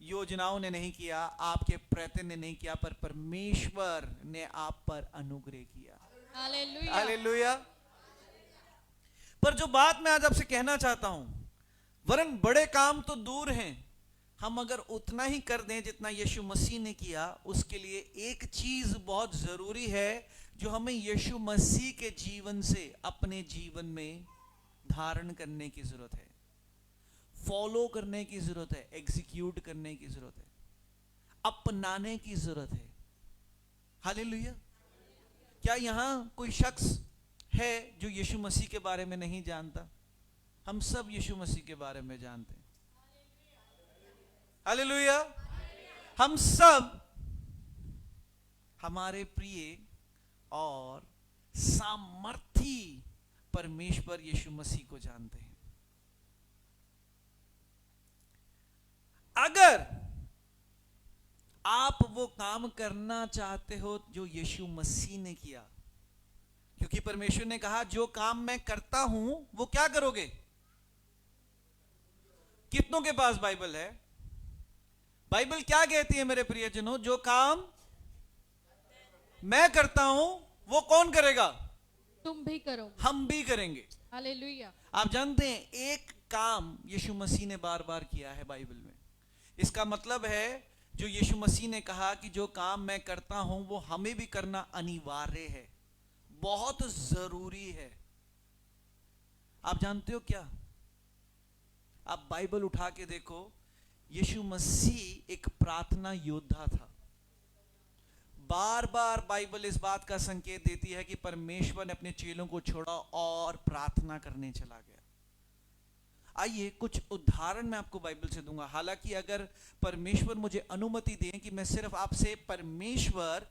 योजनाओं ने नहीं किया, आपके प्रयत्न ने नहीं किया, पर परमेश्वर ने आप पर अनुग्रह किया। हालेलुया। हालेलुया। पर जो बात मैं आज आपसे कहना चाहता हूं, वरन बड़े काम तो दूर हैं, हम अगर उतना ही कर दें जितना यीशु मसीह ने किया, उसके लिए एक चीज बहुत जरूरी है जो हमें यीशु मसीह के जीवन से अपने जीवन में धारण करने की जरूरत है, फॉलो करने की जरूरत है, एग्जीक्यूट करने की जरूरत है, अपनाने की जरूरत है। हालेलुया। क्या यहां कोई शख्स है जो यीशु मसीह के बारे में नहीं जानता? हम सब यीशु मसीह के बारे में जानते हैं। हालेलुया। हम सब हमारे प्रिय और सामर्थी परमेश्वर यीशु मसीह को जानते हैं। अगर आप वो काम करना चाहते हो जो यीशु मसीह ने किया, क्योंकि परमेश्वर ने कहा जो काम मैं करता हूं वो क्या करोगे? कितनों के पास बाइबल है? बाइबल क्या कहती है मेरे प्रियजनों? जो काम मैं करता हूं वो कौन करेगा? तुम भी करो, हम भी करेंगे। हालेलुया। आप जानते हैं, एक काम यीशु मसीह ने बार बार किया है बाइबल में। इसका मतलब है जो यीशु मसीह ने कहा कि जो काम मैं करता हूं वो हमें भी करना अनिवार्य है, बहुत जरूरी है। आप जानते हो क्या? आप बाइबल उठा के देखो, यीशु मसीह एक प्रार्थना योद्धा था। बार बार बाइबल इस बात का संकेत देती है कि परमेश्वर ने अपने चेलों को छोड़ा और प्रार्थना करने चला गया। आइए कुछ उदाहरण मैं आपको बाइबल से दूंगा। हालांकि अगर परमेश्वर मुझे अनुमति दें कि मैं सिर्फ आपसे परमेश्वर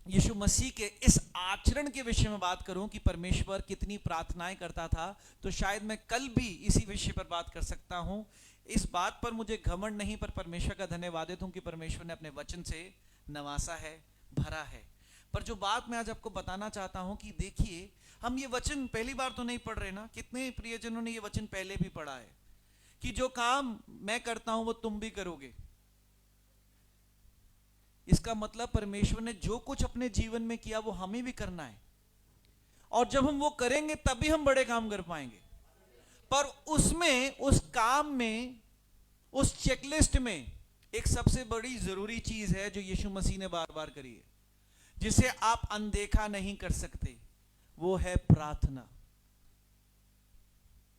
यीशु मसीह के इस आचरण के विषय में बात करूं कि परमेश्वर कितनी प्रार्थनाएं करता था, तो शायद मैं कल भी इसी विषय पर बात कर सकता हूं। इस बात पर मुझे घमंड नहीं, पर परमेश्वर का धन्यवाद हूं कि परमेश्वर ने अपने वचन से नवासा है, भरा है। पर जो बात मैं आज आपको बताना चाहता हूं कि देखिए, हम ये वचन पहली बार तो नहीं पढ़ रहे ना, कितने प्रियजनों ने ये वचन पहले भी पढ़ा है कि जो काम मैं करता हूं वो तुम भी करोगे। इसका मतलब परमेश्वर ने जो कुछ अपने जीवन में किया वो हमें भी करना है, और जब हम वो करेंगे तभी हम बड़े काम कर पाएंगे। पर उसमें, उस काम में, उस चेकलिस्ट में एक सबसे बड़ी जरूरी चीज है जो यीशु मसीह ने बार बार करी है, जिसे आप अनदेखा नहीं कर सकते, वो है प्रार्थना।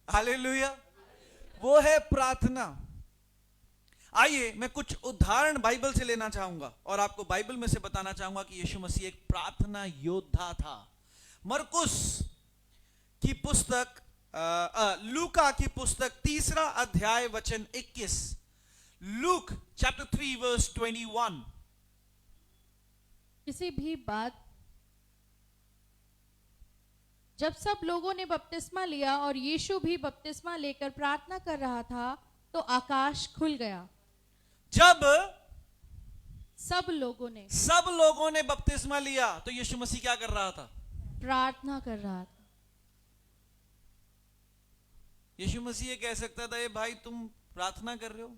हालेलुया। वो है प्रार्थना। आइए मैं कुछ उदाहरण बाइबल से लेना चाहूंगा और आपको बाइबल में से बताना चाहूंगा कि यीशु मसीह एक प्रार्थना योद्धा था। मरकुस की पुस्तक, लूका की पुस्तक 3 अध्याय वचन 21, लूक चैप्टर 3 वर्स 21। किसी भी बात जब सब लोगों ने बपतिस्मा लिया और यीशु भी बपतिस्मा लेकर प्रार्थना कर रहा था तो आकाश खुल गया। जब सब लोगों ने बपतिस्मा लिया तो यीशु मसीह क्या कर रहा था? प्रार्थना कर रहा था। यीशु मसीह ये कह सकता था, ए भाई तुम प्रार्थना कर रहे हो,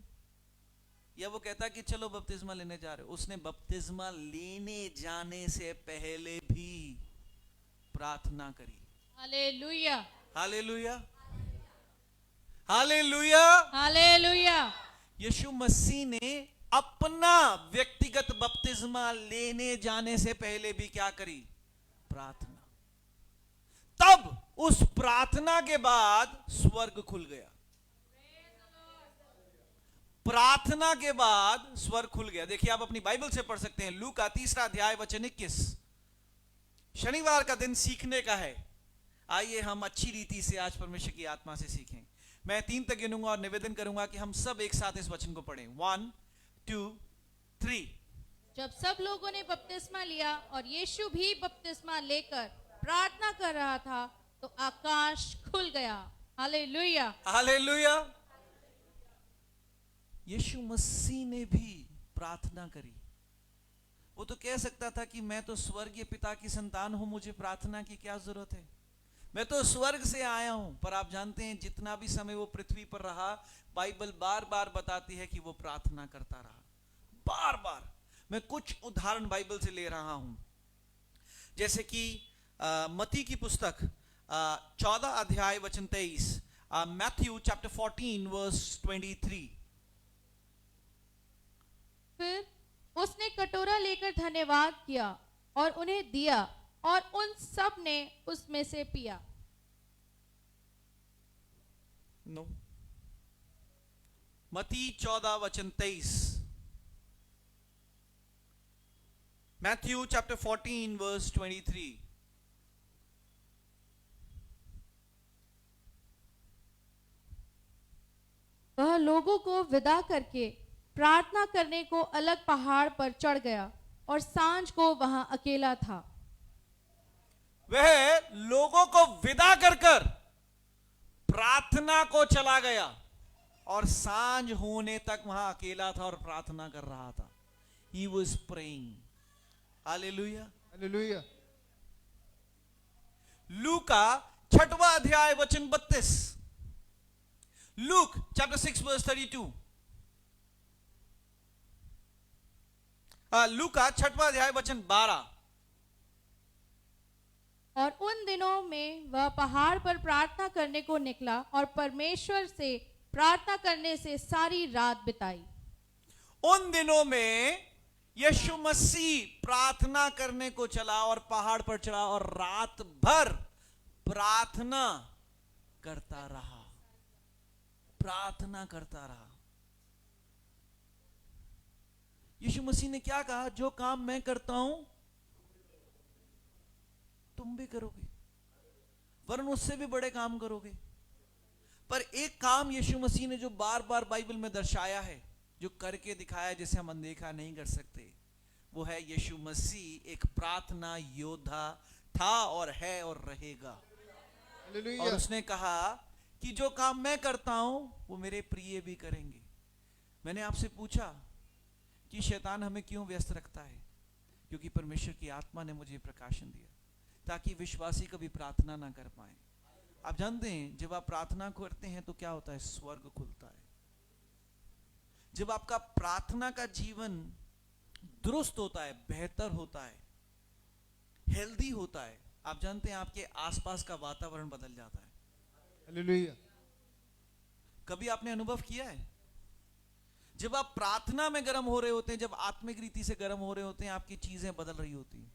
या वो कहता कि चलो बपतिस्मा लेने जा रहे हो। उसने बपतिस्मा लेने जाने से पहले भी प्रार्थना करी। Hallelujah, hallelujah, hallelujah, hallelujah. Yeshu Masih ने अपना व्यक्तिगत बपतिस्मा लेने जाने से पहले भी क्या करी? प्रार्थना। तब उस प्रार्थना के बाद स्वर्ग खुल गया। प्रार्थना के बाद स्वर्ग खुल गया। देखिए आप अपनी बाइबल से पढ़ सकते हैं, लूका 3 अध्याय वचन 21। शनिवार का दिन सीखने का है। आइए हम अच्छी रीति से आज परमेश्वर की आत्मा से सीखें। मैं 3 तक गिनूंगा और निवेदन करूंगा कि हम सब एक साथ इस वचन को पढ़ें। 1 2 3। जब सब लोगों ने बपतिस्मा लिया और यीशु भी बपतिस्मा लेकर प्रार्थना कर रहा था तो आकाश खुल गया। Hallelujah, hallelujah. यीशु मसीह ने भी प्रार्थना करी। वो तो कह सकता था कि मैं तो स्वर्गीय पिता की संतान हूं, मुझे प्रार्थना की क्या जरूरत है, मैं तो स्वर्ग से आया हूं। पर आप जानते हैं जितना भी समय वो पृथ्वी पर रहा, बाइबल बार बार बताती है कि वो प्रार्थना करता रहा, बार बार। मैं कुछ उदाहरण बाइबल से ले रहा हूं, जैसे कि मत्ती की पुस्तक 14 अध्याय वचन 23, मैथ्यू चैप्टर 14 वर्स 23। फिर उसने कटोरा लेकर धन्यवाद किया और उन्हें दिया और उन सब ने उसमें से पिया। नो, मत्ती 14 वचन 23, मैथ्यू चैप्टर 14 वर्स 23। वह लोगों को विदा करके प्रार्थना करने को अलग पहाड़ पर चढ़ गया और सांझ को वहां अकेला था। वह लोगों को विदा कर कर प्रार्थना को चला गया और सांझ होने तक वहां अकेला था और प्रार्थना कर रहा था। He was praying. Hallelujah, hallelujah. लूका 6वां अध्याय वचन 32, लूक चैप्टर 6 वर्स 32। लूका 6वां अध्याय वचन 12। और उन दिनों में वह पहाड़ पर प्रार्थना करने को निकला और परमेश्वर से प्रार्थना करने से सारी रात बिताई। उन दिनों में यीशु मसीह प्रार्थना करने को चला और पहाड़ पर चढ़ा और रात भर प्रार्थना करता रहा, प्रार्थना करता रहा। यीशु मसीह ने क्या कहा? जो काम मैं करता हूं तुम भी करोगे, वरन उससे भी बड़े काम करोगे। पर एक काम यीशु मसीह ने जो बार बार बाइबल में दर्शाया है, जो करके दिखाया, जिसे हम अनदेखा नहीं कर सकते, वो है यीशु मसीह एक प्रार्थना योद्धा था और है और रहेगा। और उसने कहा कि जो काम मैं करता हूं वो मेरे प्रिय भी करेंगे। मैंने आपसे पूछा कि शैतान हमें क्यों व्यस्त रखता है? क्योंकि परमेश्वर की आत्मा ने मुझे प्रकाशन दिया ताकि विश्वासी कभी प्रार्थना ना कर पाए। आप जानते हैं जब आप प्रार्थना करते हैं तो क्या होता है? स्वर्ग खुलता है। जब आपका प्रार्थना का जीवन दुरुस्त होता है, बेहतर होता है, हेल्दी होता है, आप जानते हैं आपके आसपास का वातावरण बदल जाता है। हालेलुया। कभी आपने अनुभव किया है जब आप प्रार्थना में गर्म हो रहे होते हैं, जब आत्मिक रीति से गर्म हो रहे होते हैं, आपकी चीजें बदल रही होती हैं।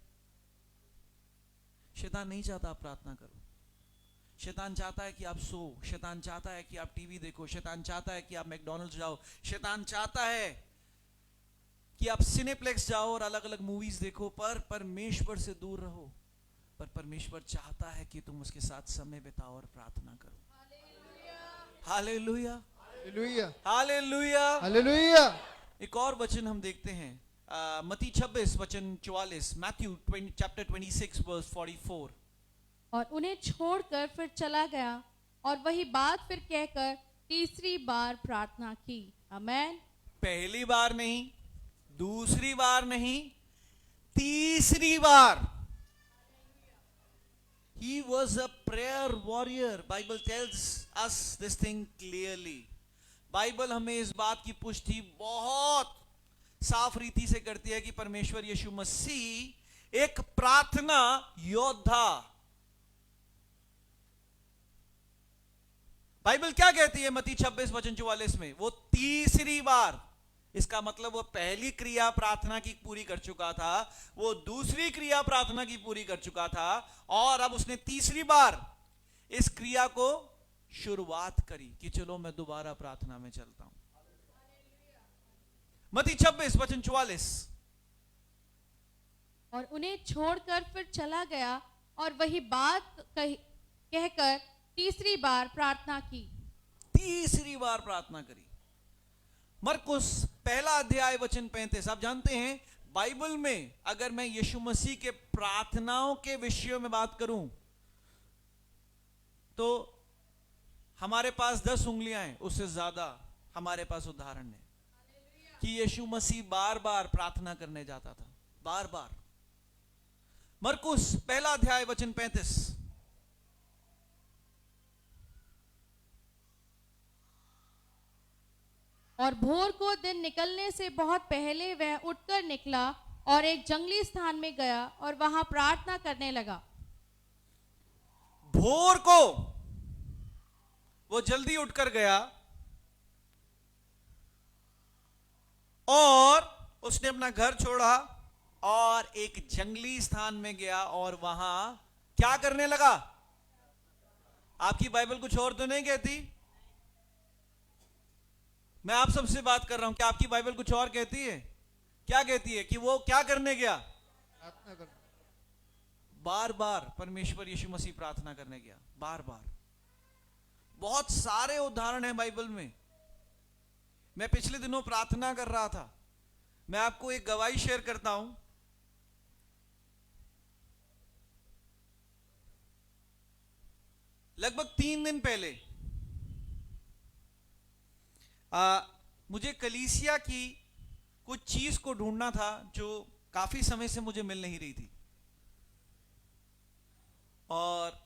शैतान नहीं चाहता आप प्रार्थना करो, शैतान चाहता है कि आप सो, शैतान चाहता है कि आप टीवी देखो, शैतान चाहता है कि आप मैकडॉनल्ड्स जाओ, शैतान चाहता है कि आप सिनेप्लेक्स जाओ और अलग अलग मूवीज देखो, पर परमेश्वर से दूर रहो। पर परमेश्वर चाहता है कि तुम उसके साथ समय बिताओ और प्रार्थना करो। Hallelujah, hallelujah, hallelujah. हालेलुया। एक और वचन हम देखते हैं, मत्ती 26 वचन 44, मैथ्यू चैप्टर 26 वर्स 44। और उन्हें छोड़कर फिर चला गया और वही बात फिर कहकर तीसरी बार प्रार्थना की। आमेन। पहली बार नहीं, दूसरी बार नहीं, तीसरी बार। He was a prayer warrior. Bible tells us this thing clearly. Bible हमें इस बात की पुष्टि बहुत साफ रीति से करती है कि परमेश्वर यीशु मसीह एक प्रार्थना योद्धा। बाइबल क्या कहती है मत्ती 26 वचन 44 में? वो तीसरी बार, इसका मतलब वो पहली क्रिया प्रार्थना की पूरी कर चुका था, वो दूसरी क्रिया प्रार्थना की पूरी कर चुका था, और अब उसने तीसरी बार इस क्रिया को शुरुआत करी कि चलो मैं दोबारा प्रार्थना में चलता हूं। मत्ती 26 वचन 44। और उन्हें छोड़कर फिर चला गया और वही बात कहकर तीसरी बार प्रार्थना की। तीसरी बार प्रार्थना करी। मरकुस पहला अध्याय वचन 35। आप जानते हैं बाइबल में अगर मैं यीशु मसीह के प्रार्थनाओं के विषयों में बात करूं तो हमारे पास 10 उंगलियां हैं, उससे ज्यादा हमारे पास उदाहरण है कि यीशु मसीह बार बार प्रार्थना करने जाता था, बार बार। मरकुस पहला अध्याय वचन 35। और भोर को दिन निकलने से बहुत पहले वह उठकर निकला और एक जंगली स्थान में गया और वहां प्रार्थना करने लगा। भोर को वो जल्दी उठकर गया और उसने अपना घर छोड़ा और एक जंगली स्थान में गया और वहां क्या करने लगा? आपकी बाइबल कुछ और तो नहीं कहती? मैं आप सबसे बात कर रहा हूं, क्या आपकी बाइबल कुछ और कहती है? क्या कहती है? कि वो क्या करने गया? प्रार्थना कर। बार बार परमेश्वर यीशु मसीह प्रार्थना करने गया, बार बार। बहुत सारे उदाहरण हैं बाइबल में। मैं पिछले दिनों प्रार्थना कर रहा था, मैं आपको एक गवाही शेयर करता हूं। लगभग 3 दिन पहले मुझे कलीसिया की कुछ चीज को ढूंढना था जो काफी समय से मुझे मिल नहीं रही थी, और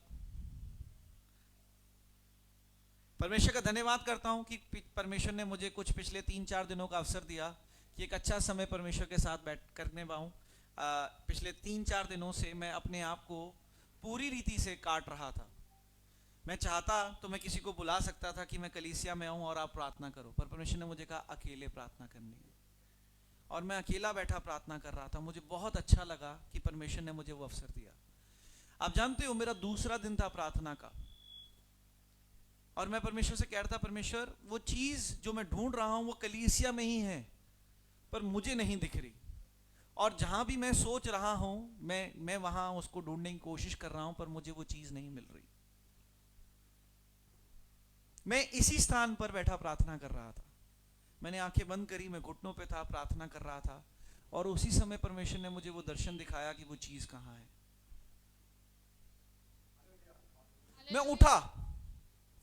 परमेश्वर का धन्यवाद करता हूं कि परमेश्वर ने मुझे कुछ पिछले 3-4 दिनों का अवसर दिया कि एक अच्छा समय परमेश्वर के साथ बैठ करने पाऊं। पिछले 3-4 दिनों से मैं अपने आप को पूरी रीति से काट रहा था। मैं चाहता तो मैं किसी को बुला सकता था कि मैं कलीसिया में आऊं और आप प्रार्थना करो, पर परमेश्वर ने मुझे कहा अकेले प्रार्थना करनी है, और मैं अकेला बैठा प्रार्थना कर रहा था। मुझे बहुत अच्छा लगा कि परमेश्वर ने मुझे वो अवसर दिया। आप जानते हो मेरा दूसरा दिन था प्रार्थना का, और मैं परमेश्वर से कह रहा था परमेश्वर वो चीज जो मैं ढूंढ रहा हूं वो कलीसिया में ही है, पर मुझे नहीं दिख रही, और जहां भी मैं सोच रहा हूं मैं वहां उसको ढूंढने की कोशिश कर रहा हूं, पर मुझे वो चीज नहीं मिल रही। मैं इसी स्थान पर बैठा प्रार्थना कर रहा था, मैंने आंखें बंद करी, मैं घुटनों पे था, प्रार्थना कर रहा था, और उसी समय परमेश्वर ने मुझे वो दर्शन दिखाया कि वो चीज कहां है। मैं उठा,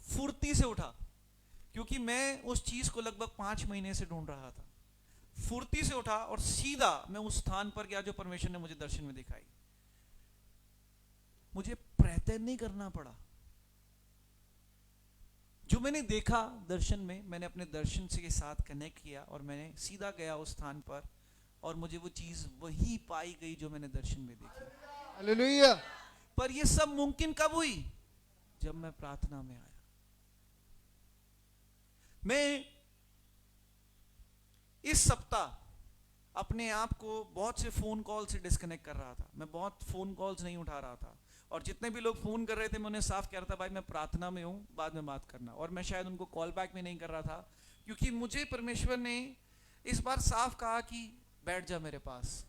फुर्ती से उठा, क्योंकि मैं उस चीज को लगभग 5 महीने से ढूंढ रहा था। फुर्ती से उठा और सीधा मैं उस स्थान पर गया जो परमेश्वर ने मुझे दर्शन में दिखाई। मुझे प्रयत्न नहीं करना पड़ा, जो मैंने देखा दर्शन में, मैंने अपने दर्शन के साथ कनेक्ट किया और मैंने सीधा गया उस स्थान पर, और मुझे वो चीज वही पाई गई जो मैंने दर्शन में देखी। हालेलुया। पर ये सब मुमकिन कब हुई? जब मैं प्रार्थना में आया। मैं इस सप्ताह अपने आप को बहुत से फोन कॉल से डिस्कनेक्ट कर रहा था। मैं बहुत फोन कॉल्स नहीं उठा रहा था, और जितने भी लोग फोन कर रहे थे मैं उन्हें साफ कह रहा था, भाई मैं प्रार्थना में हूं, बाद में बात करना। और मैं शायद उनको कॉल बैक भी नहीं कर रहा था, क्योंकि मुझे परमेश्वर ने इस बार साफ कहा कि बैठ जा मेरे पास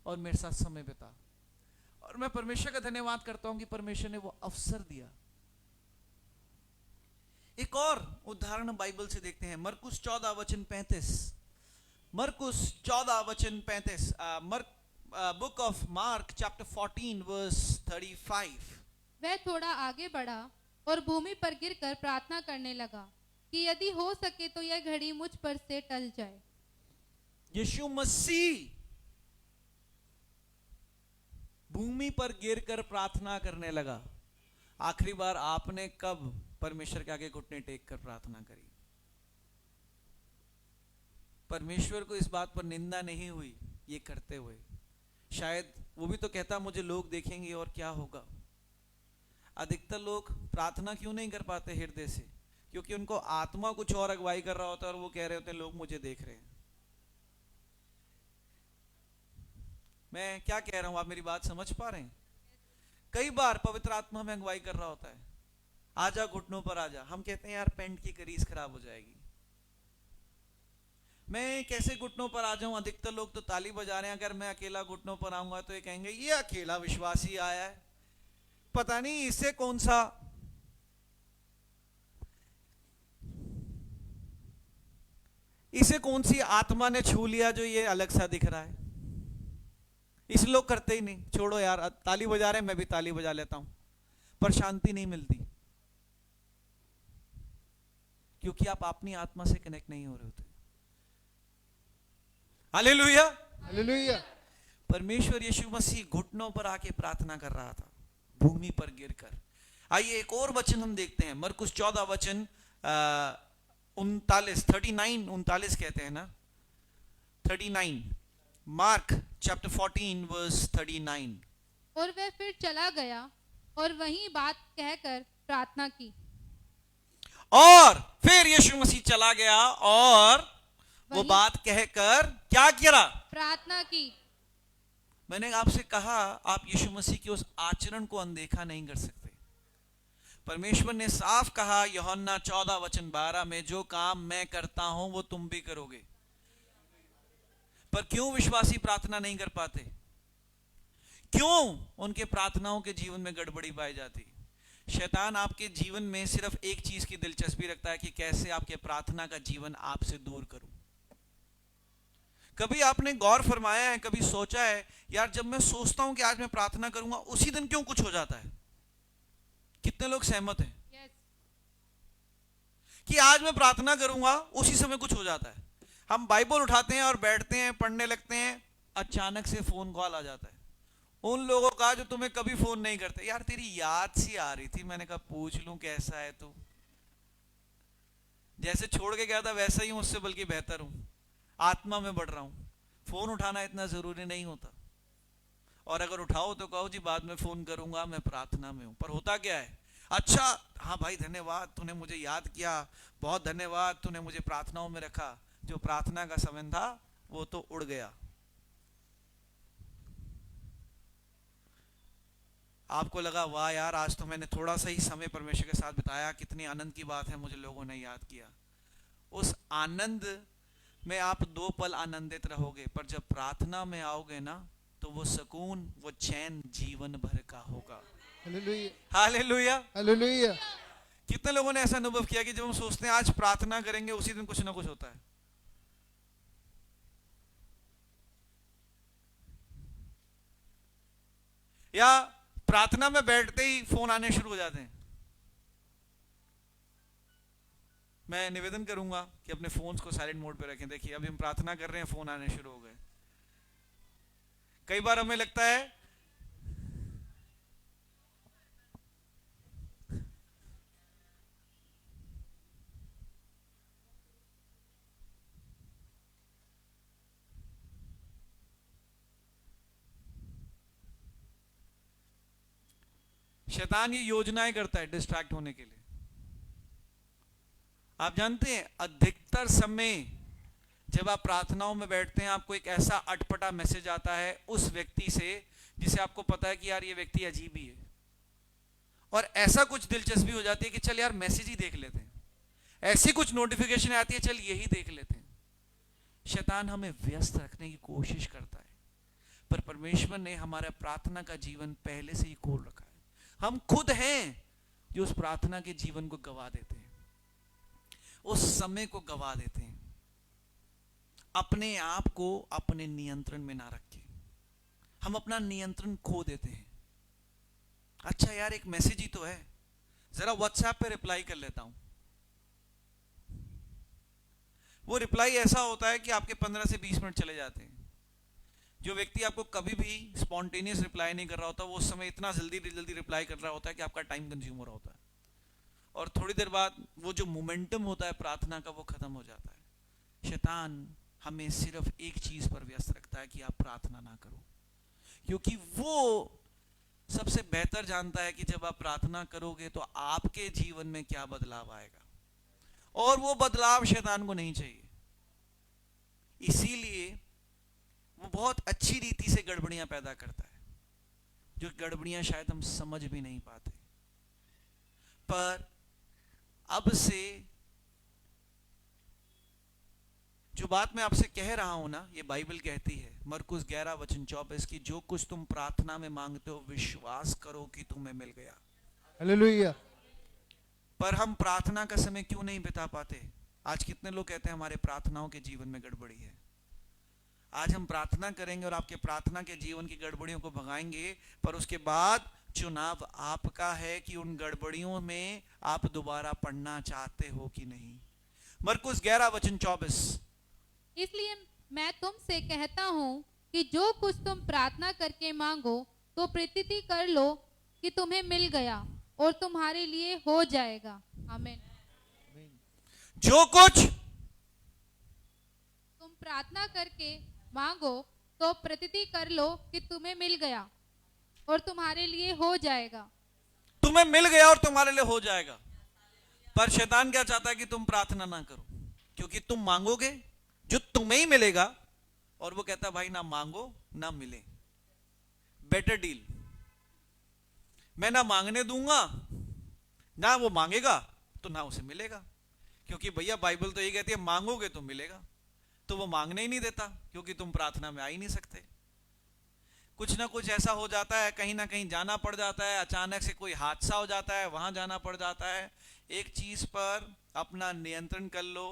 और मेरे साथ समय बिता। और मैं परमेश्वर का धन्यवाद करता हूं कि परमेश्वर ने वो अवसर दिया। एक और उदाहरण बाइबल से देखते हैं, मरकुस 14 वचन 35। मरकुस 14 वचन 35, book of Mark chapter 14 verse 35। वह थोड़ा आगे बढ़ा और भूमि पर गिरकर प्रार्थना करने लगा कि यदि हो सके तो यह घड़ी मुझ पर से टल जाए। यीशु मसीह भूमि पर गिरकर प्रार्थना करने लगा। आखिरी बार आपने कब परमेश्वर के आगे घुटने टेक कर प्रार्थना करी? परमेश्वर को इस बात पर निंदा नहीं हुई ये करते हुए। शायद वो भी तो कहता मुझे लोग देखेंगे और क्या होगा। अधिकतर लोग प्रार्थना क्यों नहीं कर पाते हृदय से? क्योंकि उनको आत्मा कुछ और अगुवाई कर रहा होता है और वो कह रहे होते हैं लोग मुझे देख रहे हैं। मैं क्या कह रहा हूं, आप मेरी बात समझ पा रहे हैं? कई बार पवित्र आत्मा में अगुवाई कर रहा होता है, आजा घुटनों पर आजा। हम कहते हैं यार पेंट की करीज खराब हो जाएगी, मैं कैसे घुटनों पर आ जाऊं? अधिकतर लोग तो ताली बजा रहे हैं। अगर मैं अकेला घुटनों पर आऊंगा तो ये कहेंगे ये अकेला विश्वासी आया है, पता नहीं इससे कौन सा इसे कौन सी आत्मा ने छू लिया जो ये अलग सा दिख रहा है। इस लोग करते ही नहीं, छोड़ो यार, ताली बजा रहे हैं मैं भी ताली बजा लेता हूं, पर शांति नहीं मिलती क्योंकि आप अपनी आत्मा से कनेक्ट नहीं हो रहे होते। Hallelujah, hallelujah. परमेश्वर यीशु मसीह घुटनों पर आके प्रार्थना कर रहा था, भूमि पर गिरकर। आइए एक और वचन हम देखते हैं, मरकुस 14 वचन 39 कहते हैं ना, 39, मार्क चैप्टर 14 वर्स 39। और वह फिर चला गया और वही बात कहकर प्रार्थना की। और फिर यीशु मसीह चला गया और वो वही- बात कहकर क्या किया? प्रार्थना की। मैंने आपसे कहा आप यीशु मसीह के उस आचरण को अनदेखा नहीं कर सकते। परमेश्वर ने साफ कहा यूहन्ना 14 वचन 12 में, जो काम मैं करता हूं वो तुम भी करोगे। पर क्यों विश्वासी प्रार्थना नहीं कर पाते? क्यों उनके प्रार्थनाओं के जीवन में गड़बड़ी पाई जाती? शैतान आपके जीवन में सिर्फ एक चीज की दिलचस्पी रखता है कि कैसे आपके प्रार्थना का जीवन आपसे दूर करूं। कभी आपने गौर फरमाया है, कभी सोचा है यार जब मैं सोचता हूं कि आज मैं प्रार्थना करूंगा उसी दिन क्यों कुछ हो जाता है? कितने लोग सहमत हैं Yes. कि आज मैं प्रार्थना करूंगा उसी समय कुछ हो जाता है? हम बाइबल उठाते हैं और बैठते हैं पढ़ने लगते हैं, अचानक से फोन कॉल आ जाता है उन लोगों का जो तुम्हें कभी फोन नहीं करते। यार तेरी याद सी आ रही थी, मैंने कहा पूछ लूं कैसा है तू। जैसे छोड़ के गया था वैसा ही हूं, उससे बल्कि बेहतर हूं, आत्मा में बढ़ रहा हूं। फोन उठाना इतना जरूरी नहीं होता, और अगर उठाओ तो कहो जी बाद में फोन करूंगा मैं प्रार्थना में हूं। पर होता क्या है, अच्छा हाँ भाई धन्यवाद तूने मुझे याद किया, बहुत धन्यवाद तूने मुझे प्रार्थनाओं में रखा। जो प्रार्थना का समय था वो तो उड़ गया। आपको लगा वाह यार आज तो मैंने थोड़ा सा ही समय परमेश्वर के साथ बिताया, कितनी आनंद की बात है, मुझे लोगों ने याद किया। उस आनंद में आप 2 पल आनंदित रहोगे, पर जब प्रार्थना में आओगे ना तो वो सुकून, वो चैन जीवन भर का होगा। Hallelujah, hallelujah. हालेलुया। कितने लोगों ने ऐसा अनुभव किया कि जब हम सोचते हैं आज प्रार्थना करेंगे उसी दिन कुछ ना कुछ होता है? या प्रार्थना में बैठते ही फोन आने शुरू हो जाते हैं। मैं निवेदन करूंगा कि अपने फोन्स को साइलेंट मोड पे रखें। देखिए अभी हम प्रार्थना कर रहे हैं, फोन आने शुरू हो गए। कई बार हमें लगता है शैतान ये योजनाएं करता है डिस्ट्रैक्ट होने के लिए। आप जानते हैं अधिकतर समय जब आप प्रार्थनाओं में बैठते हैं आपको एक ऐसा अटपटा मैसेज आता है उस व्यक्ति से जिसे आपको पता है कि यार ये व्यक्ति अजीब ही है, और ऐसा कुछ दिलचस्पी हो जाती है कि चल यार मैसेज ही देख लेते हैं, ऐसी कुछ नोटिफिकेशन आती है चल यही देख लेते हैं। शैतान हमें व्यस्त रखने की कोशिश करता है, पर परमेश्वर ने हमारा प्रार्थना का जीवन पहले से ही खोल रखा है। हम खुद हैं जो उस प्रार्थना के जीवन को गवा देते हैं, उस समय को गवा देते हैं, अपने आप को अपने नियंत्रण में ना रख के हम अपना नियंत्रण खो देते हैं। अच्छा यार एक मैसेज ही तो है, जरा व्हाट्सएप पे रिप्लाई कर लेता हूं। वो रिप्लाई ऐसा होता है कि आपके 15 से 20 मिनट चले जाते हैं। जो व्यक्ति आपको कभी भी स्पॉन्टेनियस रिप्लाई नहीं कर रहा होता, वो उस समय इतना जल्दी जल्दी रिप्लाई कर रहा होता है कि आपका टाइम कंज्यूम हो रहा होता है, और थोड़ी देर बाद वो जो मोमेंटम होता है प्रार्थना का वो खत्म हो जाता है। शैतान हमें सिर्फ एक चीज पर व्यस्त रखता है कि आप प्रार्थना ना करो, क्योंकि वो सबसे बेहतर जानता है कि जब आप प्रार्थना करोगे तो आपके जीवन में क्या बदलाव आएगा, और वो बदलाव शैतान को नहीं चाहिए। इसीलिए वो बहुत अच्छी रीति से गड़बड़ियां पैदा करता है, जो गड़बड़ियां शायद हम समझ भी नहीं पाते। पर अब से जो बात मैं आपसे कह रहा हूं ना, ये बाइबल कहती है मरकुस 11:24 की, जो कुछ तुम प्रार्थना में मांगते हो विश्वास करो कि तुम्हें मिल गया। हालेलुया। पर हम प्रार्थना का समय क्यों नहीं बिता पाते? आज कितने लोग कहते हैं हमारे प्रार्थनाओं के जीवन में गड़बड़ी है। आज हम प्रार्थना करेंगे और आपके प्रार्थना के जीवन की गड़बड़ियों को भगाएंगे, पर उसके बाद चुनाव आपका है कि उन गड़बड़ियों में आप दोबारा पढ़ना चाहते हो कि नहीं। मरकुस 11:24। इसलिए मैं तुमसे कहता हूँ कि जो कुछ तुम प्रार्थना करके मांगो तो प्रतीति कर लो कि तुम्हें मिल गया और तुम्हारे लिए हो जाएगा। आमीन। जो कुछ तुम प्रार्थना करके मांगो तो प्रतीति कर लो कि तुम्हें मिल गया और तुम्हारे लिए हो जाएगा। तुम्हें मिल गया और तुम्हारे लिए हो जाएगा। पर शैतान क्या चाहता है कि तुम प्रार्थना ना करो, क्योंकि तुम मांगोगे जो तुम्हें ही मिलेगा, और वो कहता है भाई ना मांगो ना मिले, बेटर डील। मैं ना मांगने दूंगा, ना वो मांगेगा तो ना उसे मिलेगा, क्योंकि भैया बाइबल तो ये कहती है मांगोगे तो मिलेगा। तो वो मांगने ही नहीं देता, क्योंकि तुम प्रार्थना में आ ही नहीं सकते। कुछ ना कुछ ऐसा हो जाता है, कहीं ना कहीं जाना पड़ जाता है, अचानक से कोई हादसा हो जाता है, वहां जाना पड़ जाता है। एक चीज पर अपना नियंत्रण कर लो,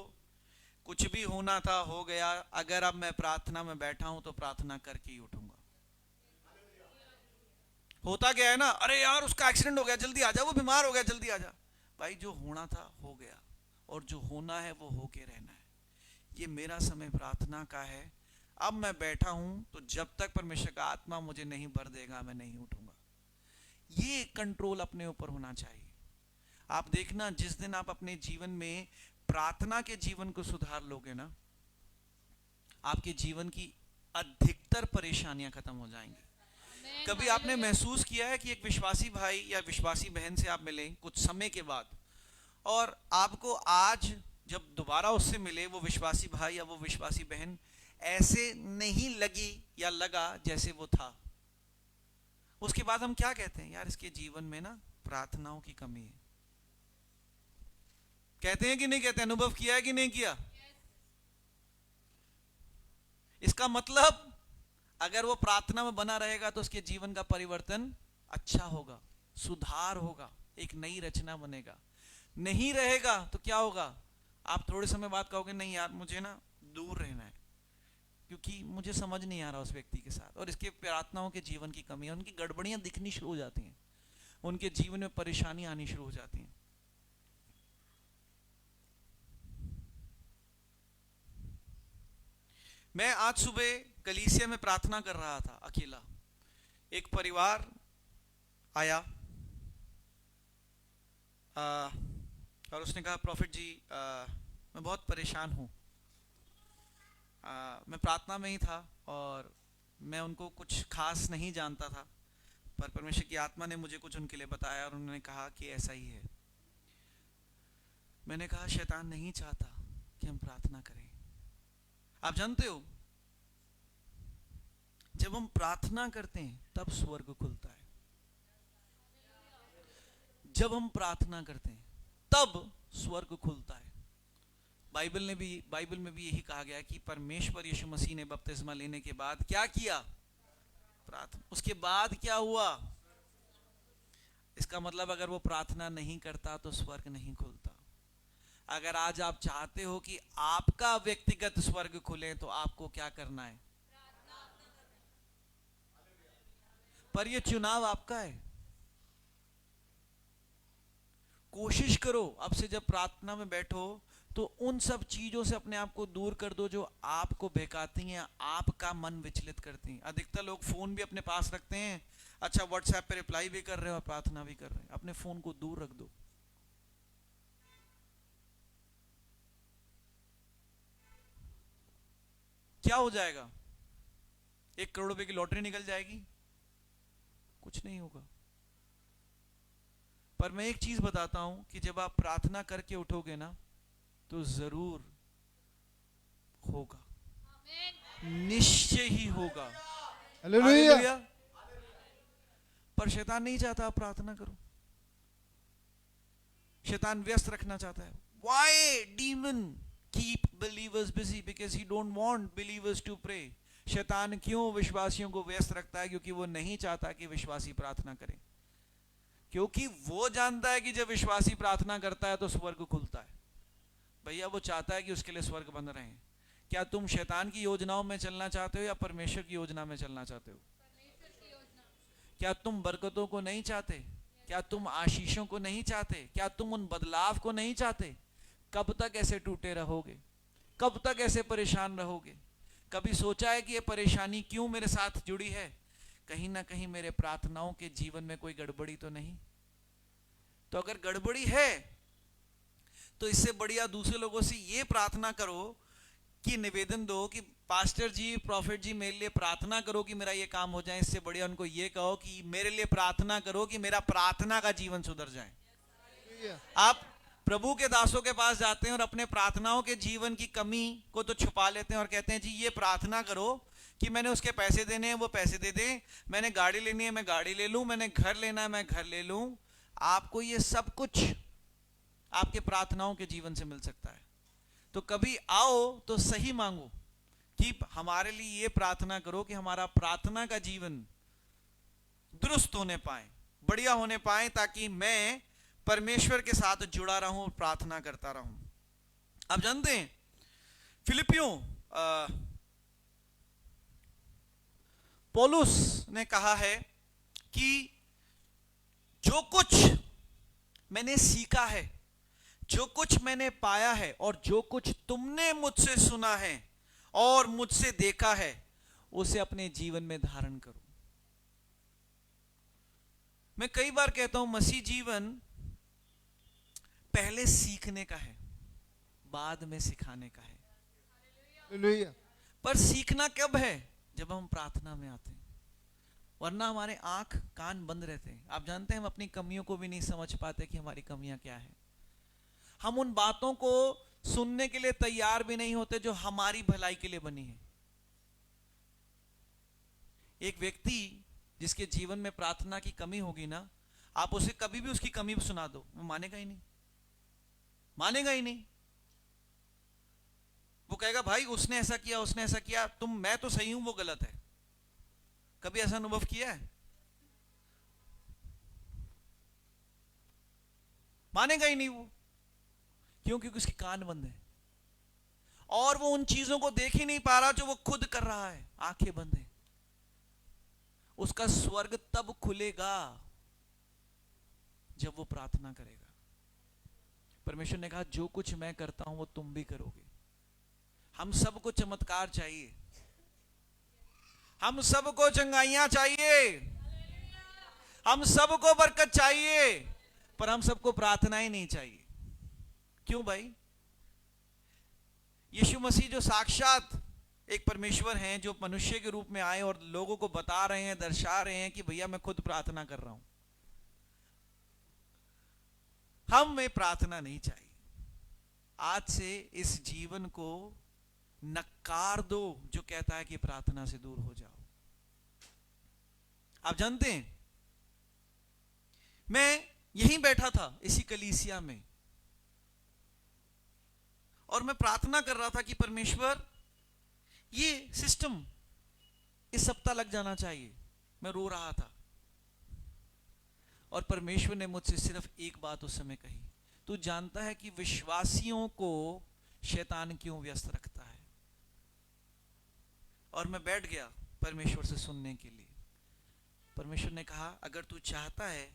कुछ भी होना था हो गया। अगर अब मैं प्रार्थना में बैठा हूं तो प्रार्थना करके ही उठूंगा। होता क्या है ना, अरे यार उसका एक्सीडेंट हो गया जल्दी आ जा, वो बीमार हो गया जल्दी आ जा। भाई जो होना था हो गया, और जो होना है वो होके रहना है। ये मेरा समय प्रार्थना का है। अब मैं बैठा हूं तो जब तक परमेश्वर का आत्मा मुझे नहीं भर देगा मैं नहीं उठूंगा। ये कंट्रोल अपने ऊपर होना चाहिए। आप देखना, जिस दिन आप अपने जीवन में प्रार्थना के जीवन को सुधार लोगे ना, आपके जीवन की अधिकतर परेशानियां खत्म हो जाएंगी। कभी आपने महसूस किया है कि एक विश्वासी भाई या विश्वासी बहन से आप मिले कुछ समय के बाद, और आपको आज जब दोबारा उससे मिले वो विश्वासी भाई या वो विश्वासी बहन ऐसे नहीं लगी या लगा जैसे वो था? उसके बाद हम क्या कहते हैं, यार इसके जीवन में ना प्रार्थनाओं की कमी है। कहते हैं कि नहीं कहते? अनुभव किया है कि नहीं किया? इसका मतलब अगर वो प्रार्थना में बना रहेगा तो उसके जीवन का परिवर्तन अच्छा होगा, सुधार होगा, एक नई रचना बनेगा। नहीं रहेगा तो क्या होगा? आप थोड़े समय बाद कहोगे नहीं यार मुझे ना दूर रहना है, क्योंकि मुझे समझ नहीं आ रहा उस व्यक्ति के साथ, और इसके प्रार्थनाओं के जीवन की कमी है। उनकी गड़बड़ियां दिखनी शुरू हो जाती हैं, उनके जीवन में परेशानी आनी शुरू हो जाती हैं। मैं आज सुबह कलीसिया में प्रार्थना कर रहा था अकेला। एक परिवार आया और उसने कहा प्रॉफिट जी मैं बहुत परेशान हूँ। मैं प्रार्थना में ही था और मैं उनको कुछ खास नहीं जानता था, पर परमेश्वर की आत्मा ने मुझे कुछ उनके लिए बताया और उन्होंने कहा कि ऐसा ही है। मैंने कहा शैतान नहीं चाहता कि हम प्रार्थना करें। आप जानते हो जब हम प्रार्थना करते हैं तब स्वर्ग खुलता है। जब हम प्रार्थना करते हैं तब स्वर्ग खुलता है। बाइबल में भी यही कहा गया है कि परमेश्वर यीशु मसीह ने बपतिस्मा लेने के बाद क्या किया? प्रार्थना। उसके बाद क्या हुआ? इसका मतलब अगर वो प्रार्थना नहीं करता तो स्वर्ग नहीं खुलता। अगर आज आप चाहते हो कि आपका व्यक्तिगत स्वर्ग खुले तो आपको क्या करना है? पर ये चुनाव आपका है। कोशिश करो अब से जब प्रार्थना में बैठो तो उन सब चीजों से अपने आप को दूर कर दो जो आपको बहकाती हैं, आपका मन विचलित करती हैं। अधिकतर लोग फोन भी अपने पास रखते हैं, अच्छा व्हाट्सएप पे रिप्लाई भी कर रहे हो और प्रार्थना भी कर रहे हैं। अपने फोन को दूर रख दो। क्या हो जाएगा? 1 करोड़ रुपए की लॉटरी निकल जाएगी? कुछ नहीं होगा। पर मैं एक चीज बताता हूं कि जब आप प्रार्थना करके उठोगे ना तो जरूर होगा, निश्चय ही होगा। हालेलुया। हालेलुया। पर शैतान नहीं चाहता आप प्रार्थना करो। शैतान व्यस्त रखना चाहता है। Why demon keep believers busy? Because he don't want believers to pray. शैतान क्यों विश्वासियों को व्यस्त रखता है? क्योंकि वो नहीं चाहता कि विश्वासी प्रार्थना करें। क्योंकि वो जानता है कि जब विश्वासी प्रार्थना करता है तो स्वर्ग खुलता है। भैया वो चाहता है कि उसके लिए स्वर्ग बंद रहे। क्या तुम शैतान की योजनाओं में चलना चाहते हो या परमेश्वर की योजना में चलना चाहते हो? क्या तुम बरकतों को नहीं चाहते? क्या तुम आशीषों को नहीं चाहते? क्या तुम उन बदलाव को नहीं चाहते? कब तक ऐसे टूटे रहोगे? कब तक ऐसे परेशान रहोगे? कभी सोचा है कि ये परेशानी क्यों मेरे साथ जुड़ी है? कहीं ना कहीं मेरे प्रार्थनाओं के जीवन में कोई गड़बड़ी तो नहीं? तो अगर गड़बड़ी है तो इससे बढ़िया दूसरे लोगों से ये प्रार्थना करो कि निवेदन दो कि पास्टर जी, प्रॉफिट जी, मेरे लिए प्रार्थना करो कि मेरा ये काम हो जाए। इससे बढ़िया उनको ये कहो कि मेरे लिए प्रार्थना करो कि मेरा प्रार्थना का जीवन सुधर जाए। आप प्रभु के दासों के पास जाते हैं और अपने प्रार्थनाओं के जीवन की कमी को तो छुपा लेते हैं और कहते हैं जी ये प्रार्थना करो कि मैंने उसके पैसे देने हैं वो पैसे दे दे, मैंने गाड़ी लेनी है मैं गाड़ी ले लूं, मैंने घर लेना है मैं घर ले लूं। आपको ये सब कुछ आपके प्रार्थनाओं के जीवन से मिल सकता है। तो कभी आओ तो सही मांगो कि हमारे लिए ये प्रार्थना करो कि हमारा प्रार्थना का जीवन दुरुस्त होने पाए, बढ़िया होने पाए, ताकि मैं परमेश्वर के साथ जुड़ा रहूं और प्रार्थना करता रहूं। आप जानते हैं फिलिपियों पौलुस ने कहा है कि जो कुछ मैंने सीखा है, जो कुछ मैंने पाया है और जो कुछ तुमने मुझसे सुना है और मुझसे देखा है उसे अपने जीवन में धारण करो। मैं कई बार कहता हूं मसीह जीवन पहले सीखने का है, बाद में सिखाने का है। हालेलुया। पर सीखना कब है? जब हम प्रार्थना में आते हैं, वरना हमारे आंख कान बंद रहते हैं। आप जानते हैं हम अपनी कमियों को भी नहीं समझ पाते कि हमारी कमियां क्या है। हम उन बातों को सुनने के लिए तैयार भी नहीं होते जो हमारी भलाई के लिए बनी है। एक व्यक्ति जिसके जीवन में प्रार्थना की कमी होगी ना, आप उसे कभी भी उसकी कमी सुना दो, वो मानेगा ही नहीं, मानेगा ही नहीं। वो कहेगा भाई उसने ऐसा किया, उसने ऐसा किया, मैं तो सही हूं वो गलत है। कभी ऐसा अनुभव किया है? मानेगा ही नहीं वो। क्यों? क्योंकि उसके कान बंद है और वो उन चीजों को देख ही नहीं पा रहा जो वो खुद कर रहा है। आंखें बंद है। उसका स्वर्ग तब खुलेगा जब वो प्रार्थना करेगा। परमेश्वर ने कहा जो कुछ मैं करता हूं वो तुम भी करोगे। हम सबको चमत्कार चाहिए, हम सबको चंगाइयां चाहिए, हम सबको बरकत चाहिए, पर हम सबको प्रार्थना ही नहीं चाहिए। क्यों भाई? यीशु मसीह जो साक्षात एक परमेश्वर हैं, जो मनुष्य के रूप में आए और लोगों को बता रहे हैं, दर्शा रहे हैं कि भैया मैं खुद प्रार्थना कर रहा हूं। हमें प्रार्थना नहीं चाहिए। आज से इस जीवन को नकार दो जो कहता है कि प्रार्थना से दूर हो जाओ। आप जानते हैं मैं यहीं बैठा था इसी कलीसिया में, और मैं प्रार्थना कर रहा था कि परमेश्वर ये सिस्टम इस सप्ताह लग जाना चाहिए। मैं रो रहा था और परमेश्वर ने मुझसे सिर्फ एक बात उस समय कही, तू जानता है कि विश्वासियों को शैतान क्यों व्यस्त रखता है? और मैं बैठ गया परमेश्वर से सुनने के लिए। परमेश्वर ने कहा, अगर तू चाहता है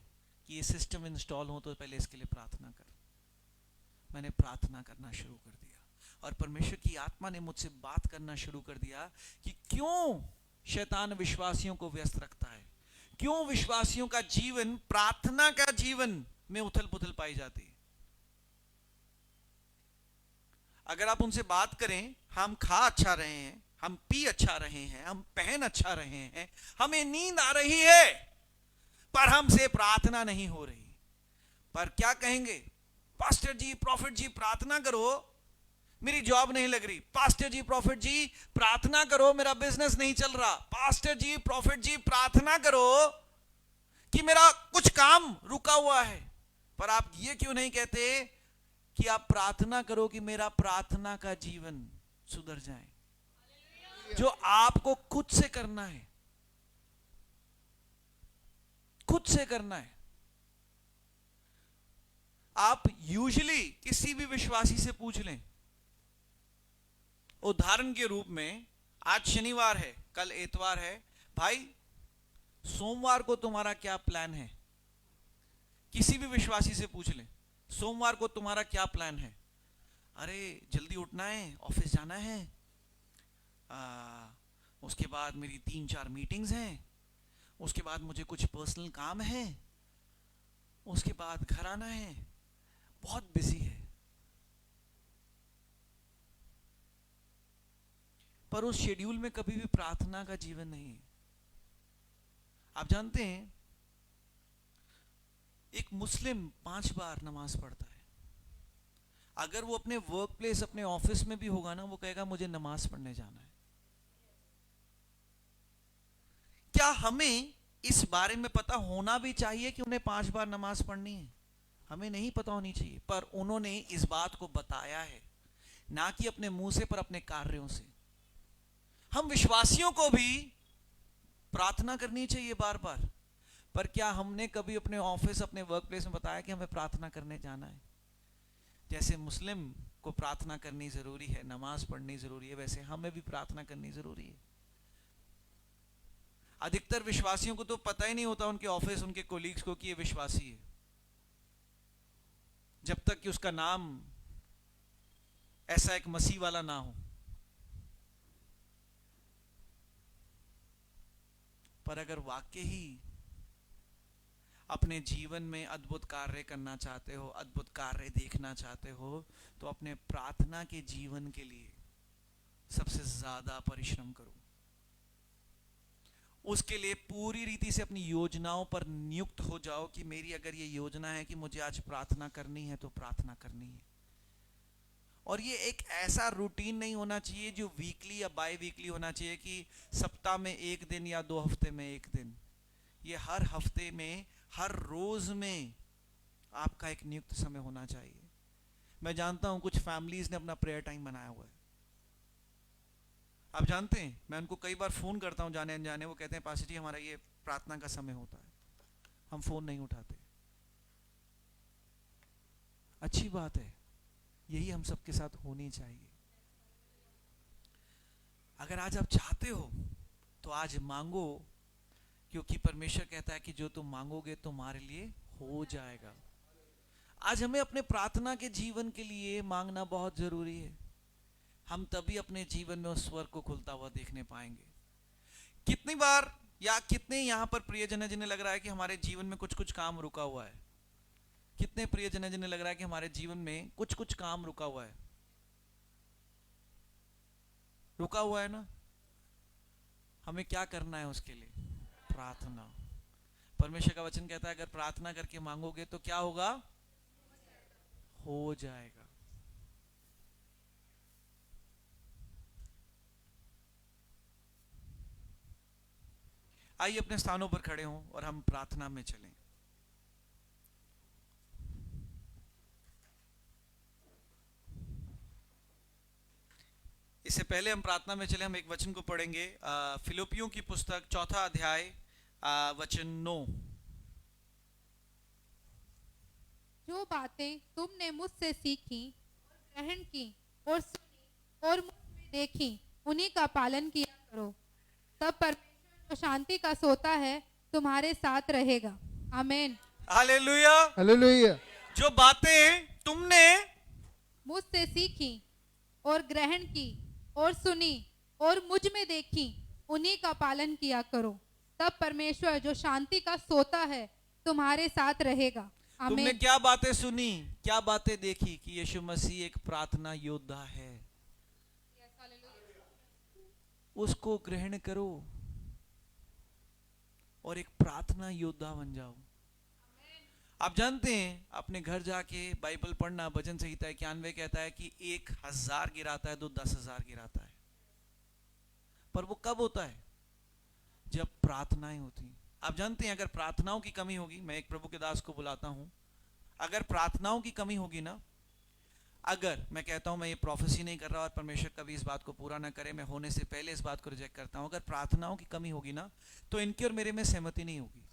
कि ये सिस्टम इंस्टॉल हो तो पहले इसके लिए प्रार्थना कर। मैंने प्रार्थना करना शुरू कर दिया और परमेश्वर की आत्मा ने मुझसे बात करना शुरू कर दिया कि क्यों शैतान विश्वासियों को व्यस्त रखता है, क्यों विश्वासियों का जीवन, प्रार्थना का जीवन में उथल पुथल पाई जाती है। अगर आप उनसे बात करें, हम खा अच्छा रहे हैं, हम पी अच्छा रहे हैं, हम पहन अच्छा रहे हैं, हमें नींद आ रही है, पर हमसे प्रार्थना नहीं हो रही। पर क्या कहेंगे, पास्टर जी, प्रॉफिट जी, प्रार्थना करो, मेरी जॉब नहीं लग रही। पास्टर जी, प्रॉफिट जी, प्रार्थना करो, मेरा बिजनेस नहीं चल रहा। पास्टर जी, प्रॉफिट जी, प्रार्थना करो कि मेरा कुछ काम रुका हुआ है। पर आप ये क्यों नहीं कहते कि आप प्रार्थना करो कि मेरा प्रार्थना का जीवन सुधर जाए, जो आपको खुद से करना है, खुद से करना है। आप यूजुअली किसी भी विश्वासी से पूछ लें, उदाहरण के रूप में आज शनिवार है, कल इतवार है, भाई सोमवार को तुम्हारा क्या प्लान है? किसी भी विश्वासी से पूछ लें, सोमवार को तुम्हारा क्या प्लान है? अरे जल्दी उठना है, ऑफिस जाना है, उसके बाद मेरी 3-4 मीटिंग्स हैं, उसके बाद मुझे कुछ पर्सनल काम है, उसके बाद घर आना है, बहुत बिजी है। पर उस शेड्यूल में कभी भी प्रार्थना का जीवन नहीं है। आप जानते हैं, एक मुस्लिम 5 बार नमाज पढ़ता है। अगर वो अपने वर्क प्लेस, अपने ऑफिस में भी होगा ना, वो कहेगा मुझे नमाज पढ़ने जाना है। क्या हमें इस बारे में पता होना भी चाहिए कि उन्हें 5 बार नमाज पढ़नी है? हमें नहीं पता होनी चाहिए, पर उन्होंने इस बात को बताया है, ना कि अपने मुंह से, पर अपने कार्यों से। हम विश्वासियों को भी प्रार्थना करनी चाहिए बार बार, पर क्या हमने कभी अपने ऑफिस, अपने वर्क प्लेस में बताया कि हमें प्रार्थना करने जाना है? जैसे मुस्लिम को प्रार्थना करनी जरूरी है, नमाज पढ़नी जरूरी है, वैसे हमें भी प्रार्थना करनी जरूरी है। अधिकतर विश्वासियों को तो पता ही नहीं होता, उनके ऑफिस, उनके कोलीग्स को, कि ये विश्वासी है, जब तक कि उसका नाम ऐसा एक मसीह वाला ना हो। पर अगर वाकई ही अपने जीवन में अद्भुत कार्य करना चाहते हो, अद्भुत कार्य देखना चाहते हो, तो अपने प्रार्थना के जीवन के लिए सबसे ज्यादा परिश्रम करो। उसके लिए पूरी रीति से अपनी योजनाओं पर नियुक्त हो जाओ कि मेरी अगर ये योजना है कि मुझे आज प्रार्थना करनी है, तो प्रार्थना करनी है। और ये एक ऐसा रूटीन नहीं होना चाहिए जो वीकली या बाई वीकली होना चाहिए, कि सप्ताह में 1 दिन या 2 हफ्ते में 1 दिन। ये हर हफ्ते में, हर रोज में आपका एक नियुक्त समय होना चाहिए। मैं जानता हूं कुछ फैमिलीज ने अपना प्रेयर टाइम बनाया हुआ है। आप जानते हैं, मैं उनको कई बार फोन करता हूं जाने अनजाने, वो कहते हैं पास्टर जी हमारा ये प्रार्थना का समय होता है, हम फोन नहीं उठाते। अच्छी बात है, यही हम सबके साथ होनी चाहिए। अगर आज आप चाहते हो तो आज मांगो, क्योंकि परमेश्वर कहता है कि जो तुम मांगोगे तुम्हारे लिए हो जाएगा। आज हमें अपने प्रार्थना के जीवन के लिए मांगना बहुत जरूरी है। हम तभी अपने जीवन में उस स्वर को खुलता हुआ देखने पाएंगे। कितनी बार या कितने यहां पर प्रियजन है जिन्हें लग रहा है कि हमारे जीवन में कुछ कुछ काम रुका हुआ है? कितने प्रियजन है जिन्हें लग रहा है कि हमारे जीवन में कुछ कुछ काम रुका हुआ है? रुका हुआ है ना? हमें क्या करना है उसके लिए? प्रार्थना। परमेश्वर का वचन कहता है अगर प्रार्थना करके मांगोगे तो क्या होगा? हो जाएगा। आइए अपने स्थानों पर खड़े हों और हम प्रार्थना में चलें। इससे पहले हम प्रार्थना में चले, हम एक वचन को पढ़ेंगे। फिलिप्पियों की पुस्तक 4 अध्याय वचन 9। जो बातें तुमने मुझसे सीखी, ग्रहण की और सुनी और मुझ में देखी, उन्हीं का पालन किया करो, तब परमेश्वर जो शांति का सोता है तुम्हारे साथ रहेगा। आमीन। हालेलुया। हालेलुया। जो बातें तुमने मुझसे सीखी और ग्रहण की और सुनी और मुझ में देखी, उन्हीं का पालन किया करो, तब परमेश्वर जो शांति का सोता है तुम्हारे साथ रहेगा। तुमने आमीन। क्या बातें सुनी, क्या बातें देखी कि यीशु मसीह एक प्रार्थना योद्धा है। उसको ग्रहण करो और एक प्रार्थना योद्धा बन जाओ। आप जानते हैं, अपने घर जाके बाइबल पढ़ना, भजन संहिता 91 कहता है कि 1000 गिराता है तो 10,000 गिराता है। पर वो कब होता है? जब प्रार्थनाएं होती हैं। आप जानते हैं, अगर प्रार्थनाओं की कमी होगी, मैं एक प्रभु के दास को बुलाता हूं, अगर प्रार्थनाओं की कमी होगी ना, अगर मैं कहता हूं, मैं ये प्रोफेसी नहीं कर रहा और परमेश्वर कभी इस बात को पूरा ना करे, मैं होने से पहले इस बात को रिजेक्ट करता हूं, अगर प्रार्थनाओं की कमी होगी ना, तो इनकी और मेरे में सहमति नहीं होगी।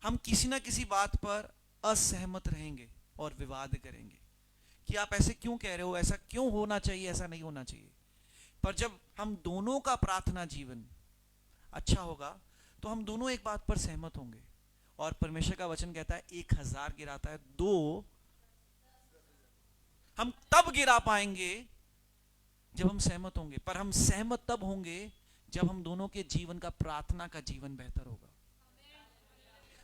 हम किसी ना किसी बात पर असहमत रहेंगे और विवाद करेंगे कि आप ऐसे क्यों कह रहे हो, ऐसा क्यों होना चाहिए, ऐसा नहीं होना चाहिए। पर जब हम दोनों का प्रार्थना जीवन अच्छा होगा तो हम दोनों एक बात पर सहमत होंगे। और परमेश्वर का वचन कहता है 1000 गिराता है, 2 हम तब गिरा पाएंगे जब हम सहमत होंगे। पर हम सहमत तब होंगे जब हम दोनों के जीवन का प्रार्थना का जीवन बेहतर होगा।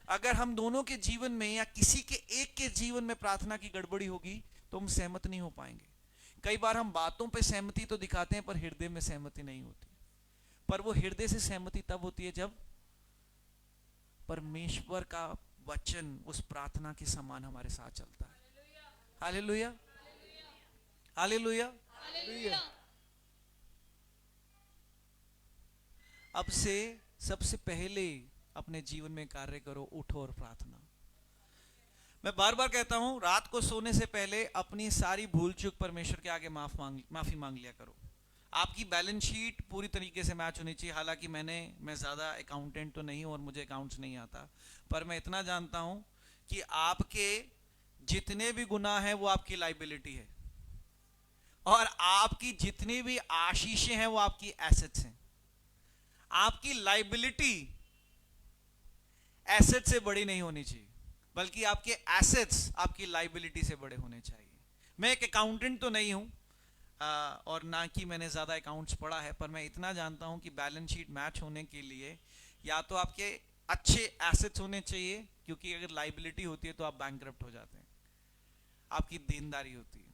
अगर हम दोनों के जीवन में या किसी के एक के जीवन में प्रार्थना की गड़बड़ी होगी तो हम सहमत नहीं हो पाएंगे। कई बार हम बातों पे सहमति तो दिखाते हैं पर हृदय में सहमति नहीं होती। पर वो हृदय से सहमति तब होती है जब परमेश्वर का वचन उस प्रार्थना के समान हमारे साथ चलता है। Hallelujah, hallelujah. अब से सबसे पहले अपने जीवन में कार्य करो, उठो और प्रार्थना। मैं बार बार कहता हूं, रात को सोने से पहले अपनी सारी भूल चूक परमेश्वर के आगे माफी मांग लिया करो। आपकी बैलेंस शीट पूरी तरीके से मैच होनी चाहिए। हालांकि मैं ज़्यादा अकाउंटेंट तो नहीं हूं और मुझे अकाउंट्स नहीं आता, पर मैं इतना जानता हूं कि आपके जितने भी गुनाह हैं वो आपकी लाइबिलिटी है और आपकी जितनी भी आशीषें हैं वो आपकी एसेट्स हैं। आपकी लाइबिलिटी एसेट से बड़ी नहीं होनी चाहिए, बल्कि आपके एसेट्स आपकी लाइबिलिटी से बड़े होने चाहिए। मैं एक अकाउंटेंट तो नहीं हूं और ना कि मैंने ज़्यादा अकाउंट्स पढ़ा है, पर मैं इतना जानता हूं कि बैलेंस शीट मैच होने के लिए या तो आपके अच्छे एसेट्स होने चाहिए, क्योंकि अगर लाइबिलिटी होती है तो आप बैंकरप्ट हो जाते हैं, आपकी देनदारी होती है।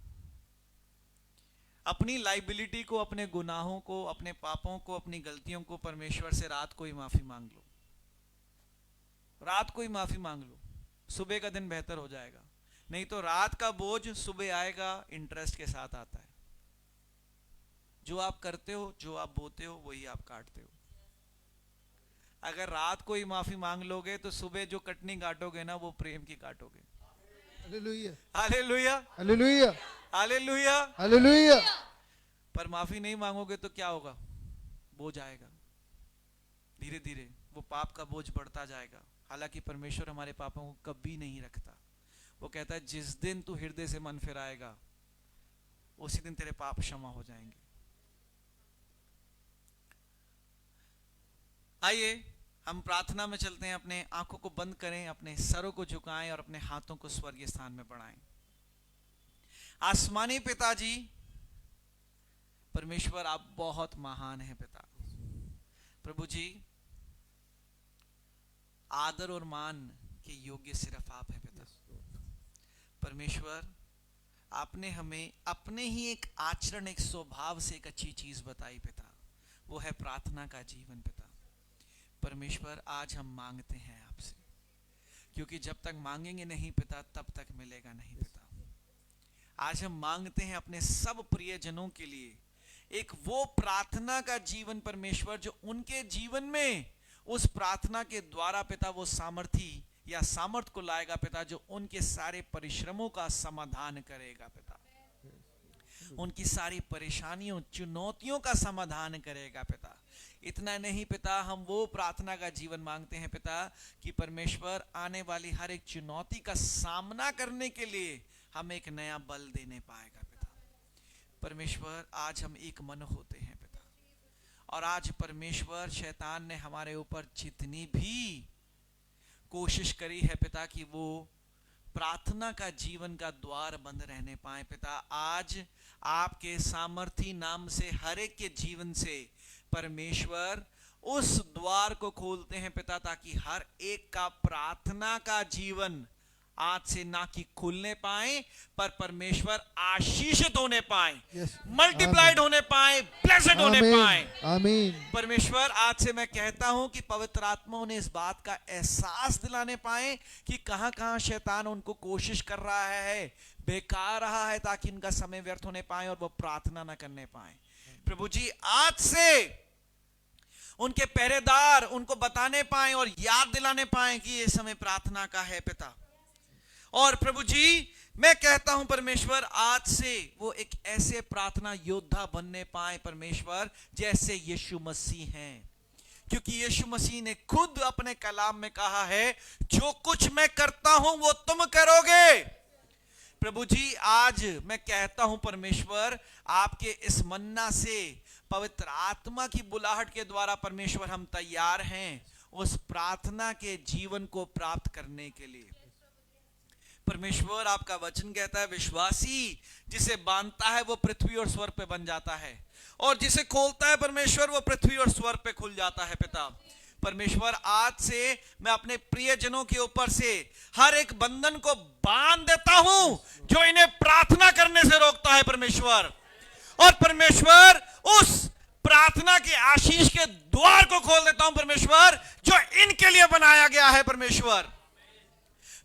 अपनी लाइबिलिटी को, अपने गुनाहों को, अपने पापों को, अपनी गलतियों को परमेश्वर से रात को ही माफी मांग लो। रात को ही माफी मांग लो, सुबह का दिन बेहतर हो जाएगा। नहीं तो रात का बोझ सुबह आएगा, इंटरेस्ट के साथ आता है। जो आप करते हो, जो आप बोते हो, वही आप काटते हो। अगर रात को ही माफी मांग लोगे तो सुबह जो कटनी काटोगे ना, वो प्रेम की काटोगे। Hallelujah, hallelujah, hallelujah, hallelujah, hallelujah. पर माफी नहीं मांगोगे तो क्या होगा? बोझ आएगा, धीरे धीरे वो पाप का बोझ बढ़ता जाएगा। हालांकि परमेश्वर हमारे पापों को कभी नहीं रखता। वो कहता है जिस दिन तू हृदय से मन फिराएगा उसी दिन तेरे पाप क्षमा हो जाएंगे। आइए हम प्रार्थना में चलते हैं। अपने आंखों को बंद करें, अपने सरों को झुकाएं और अपने हाथों को स्वर्गीय स्थान में बढ़ाएं। आसमानी पिताजी परमेश्वर, आप बहुत महान हैं पिता। प्रभु जी, आदर और मान के योग्य सिर्फ आप हैं पिता। परमेश्वर, आपने हमें अपने ही एक आचरण, एक स्वभाव से एक अच्छी चीज बताई पिता, वो है प्रार्थना का जीवन पिता। परमेश्वर, आज हम मांगते हैं आपसे, क्योंकि जब तक मांगेंगे नहीं पिता तब तक मिलेगा नहीं पिता। आज हम मांगते हैं अपने सब प्रियजनों के लिए एक वो प्रार्थना का जीवन परमेश्वर, जो उनके जीवन में उस प्रार्थना के द्वारा पिता वो सामर्थी या सामर्थ को लाएगा पिता, जो उनके सारे परिश्रमों का समाधान करेगा पिता। उनकी सारी परेशानियों चुनौतियों का समाधान करेगा पिता। इतना नहीं पिता, हम वो प्रार्थना का जीवन मांगते हैं पिता कि परमेश्वर आने वाली हर एक चुनौती का सामना करने के लिए हमें एक नया बल देने पाएगा पिता। परमेश्वर आज हम एक मन होते हैं पिता, और आज परमेश्वर शैतान ने हमारे ऊपर जितनी भी कोशिश करी है पिता कि वो प्रार्थना का जीवन का द्वार बंद रहने पाए पिता, आज आपके सामर्थी नाम से हर एक के जीवन से परमेश्वर उस द्वार को खोलते हैं पिता, ताकि हर एक का प्रार्थना का जीवन आज से ना कि खुलने पाए पर परमेश्वर आशीषित होने पाए, Yes. मल्टीप्लाइड होने पाए, ब्लेस्ड होने पाए। आमीन। परमेश्वर आज से मैं कहता हूं कि पवित्र आत्मा उन्हें इस बात का एहसास दिलाने पाए कि कहां कहां शैतान उनको कोशिश कर रहा है, बेकार रहा है, ताकि उनका समय व्यर्थ होने पाए और वो प्रार्थना ना करने पाए। प्रभु जी आज से उनके पहरेदार उनको बताने पाए और याद दिलाने पाए कि ये समय प्रार्थना का है पिता। और प्रभु जी मैं कहता हूं परमेश्वर आज से वो एक ऐसे प्रार्थना योद्धा बनने पाए परमेश्वर जैसे यीशु मसीह हैं, क्योंकि यीशु मसीह ने खुद अपने कलाम में कहा है जो कुछ मैं करता हूं वो तुम करोगे। प्रभु जी आज मैं कहता हूं परमेश्वर आपके इस मन्ना से पवित्र आत्मा की बुलाहट के द्वारा परमेश्वर हम तैयार हैं उस प्रार्थना के जीवन को प्राप्त करने के लिए। परमेश्वर आपका वचन कहता है विश्वासी जिसे बांधता है वो पृथ्वी और स्वर्ग पे बन जाता है, और जिसे खोलता है परमेश्वर वो पृथ्वी और स्वर्ग पे खुल जाता है पिता। परमेश्वर आज से मैं अपने प्रियजनों के ऊपर से हर एक बंधन को बांध देता हूं जो इन्हें प्रार्थना करने से रोकता है परमेश्वर, और परमेश्वर उस प्रार्थना के आशीष के द्वार को खोल देता हूं परमेश्वर जो इनके लिए बनाया गया है परमेश्वर।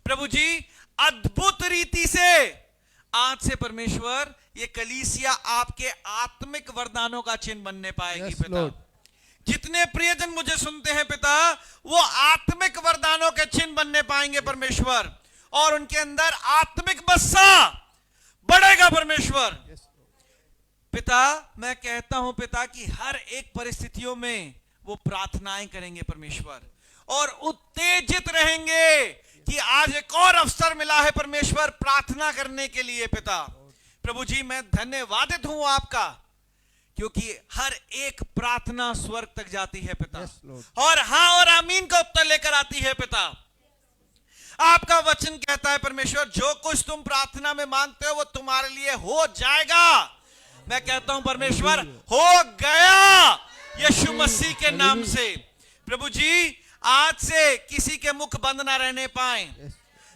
प्रभु जी अद्भुत रीति से आज से परमेश्वर ये कलीसिया आपके आत्मिक वरदानों का चिन्ह बनने पाएगी Yes, पिता। Lord. जितने प्रियजन मुझे सुनते हैं पिता वो आत्मिक वरदानों के चिन्ह बनने पाएंगे परमेश्वर, और उनके अंदर आत्मिक बस्सा बढ़ेगा परमेश्वर। पिता मैं कहता हूं पिता कि हर एक परिस्थितियों में वो प्रार्थनाएं करेंगे परमेश्वर, और उत्तेजित रहेंगे कि आज एक और अवसर मिला है परमेश्वर प्रार्थना करने के लिए पिता। प्रभु जी मैं धन्यवादित हूं आपका, क्योंकि हर एक प्रार्थना स्वर्ग तक जाती है पिता, Yes, Lord. और हाँ और आमीन का उत्तर लेकर आती है पिता। आपका वचन कहता है परमेश्वर जो कुछ तुम प्रार्थना में मांगते हो वो तुम्हारे लिए हो जाएगा। मैं कहता हूं परमेश्वर हो गया यीशु मसीह के नाम से। प्रभु जी आज से किसी के मुख बंद ना रहने पाए Yes.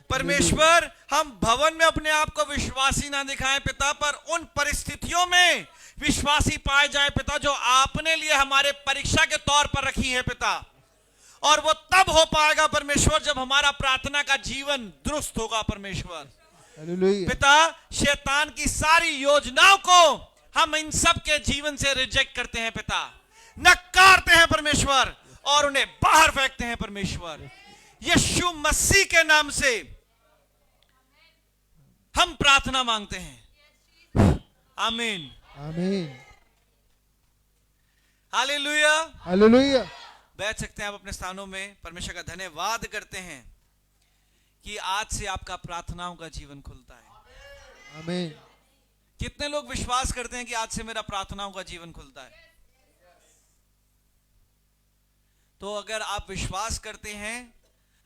परमेश्वर, हम भवन में अपने आप को विश्वासी ना दिखाएं पिता, पर उन परिस्थितियों में विश्वासी पाए जाए पिता जो आपने लिए हमारे परीक्षा के तौर पर रखी है पिता, और वो तब हो पाएगा परमेश्वर जब हमारा प्रार्थना का जीवन दुरुस्त होगा परमेश्वर। हालेलुया। पिता शैतान की सारी योजनाओं को हम इन सब के जीवन से रिजेक्ट करते हैं पिता, नकारते हैं परमेश्वर और उन्हें बाहर फेंकते हैं परमेश्वर। यीशु मसीह के नाम से हम प्रार्थना मांगते हैं, आमीन आमीन। हालेलुया। हालेलुया। बैठ सकते हैं आप अपने स्थानों में। परमेश्वर का धन्यवाद करते हैं कि आज से आपका प्रार्थनाओं का जीवन खुलता है। आमीन। कितने लोग विश्वास करते हैं कि आज से मेरा प्रार्थनाओं का जीवन खुलता है? तो अगर आप विश्वास करते हैं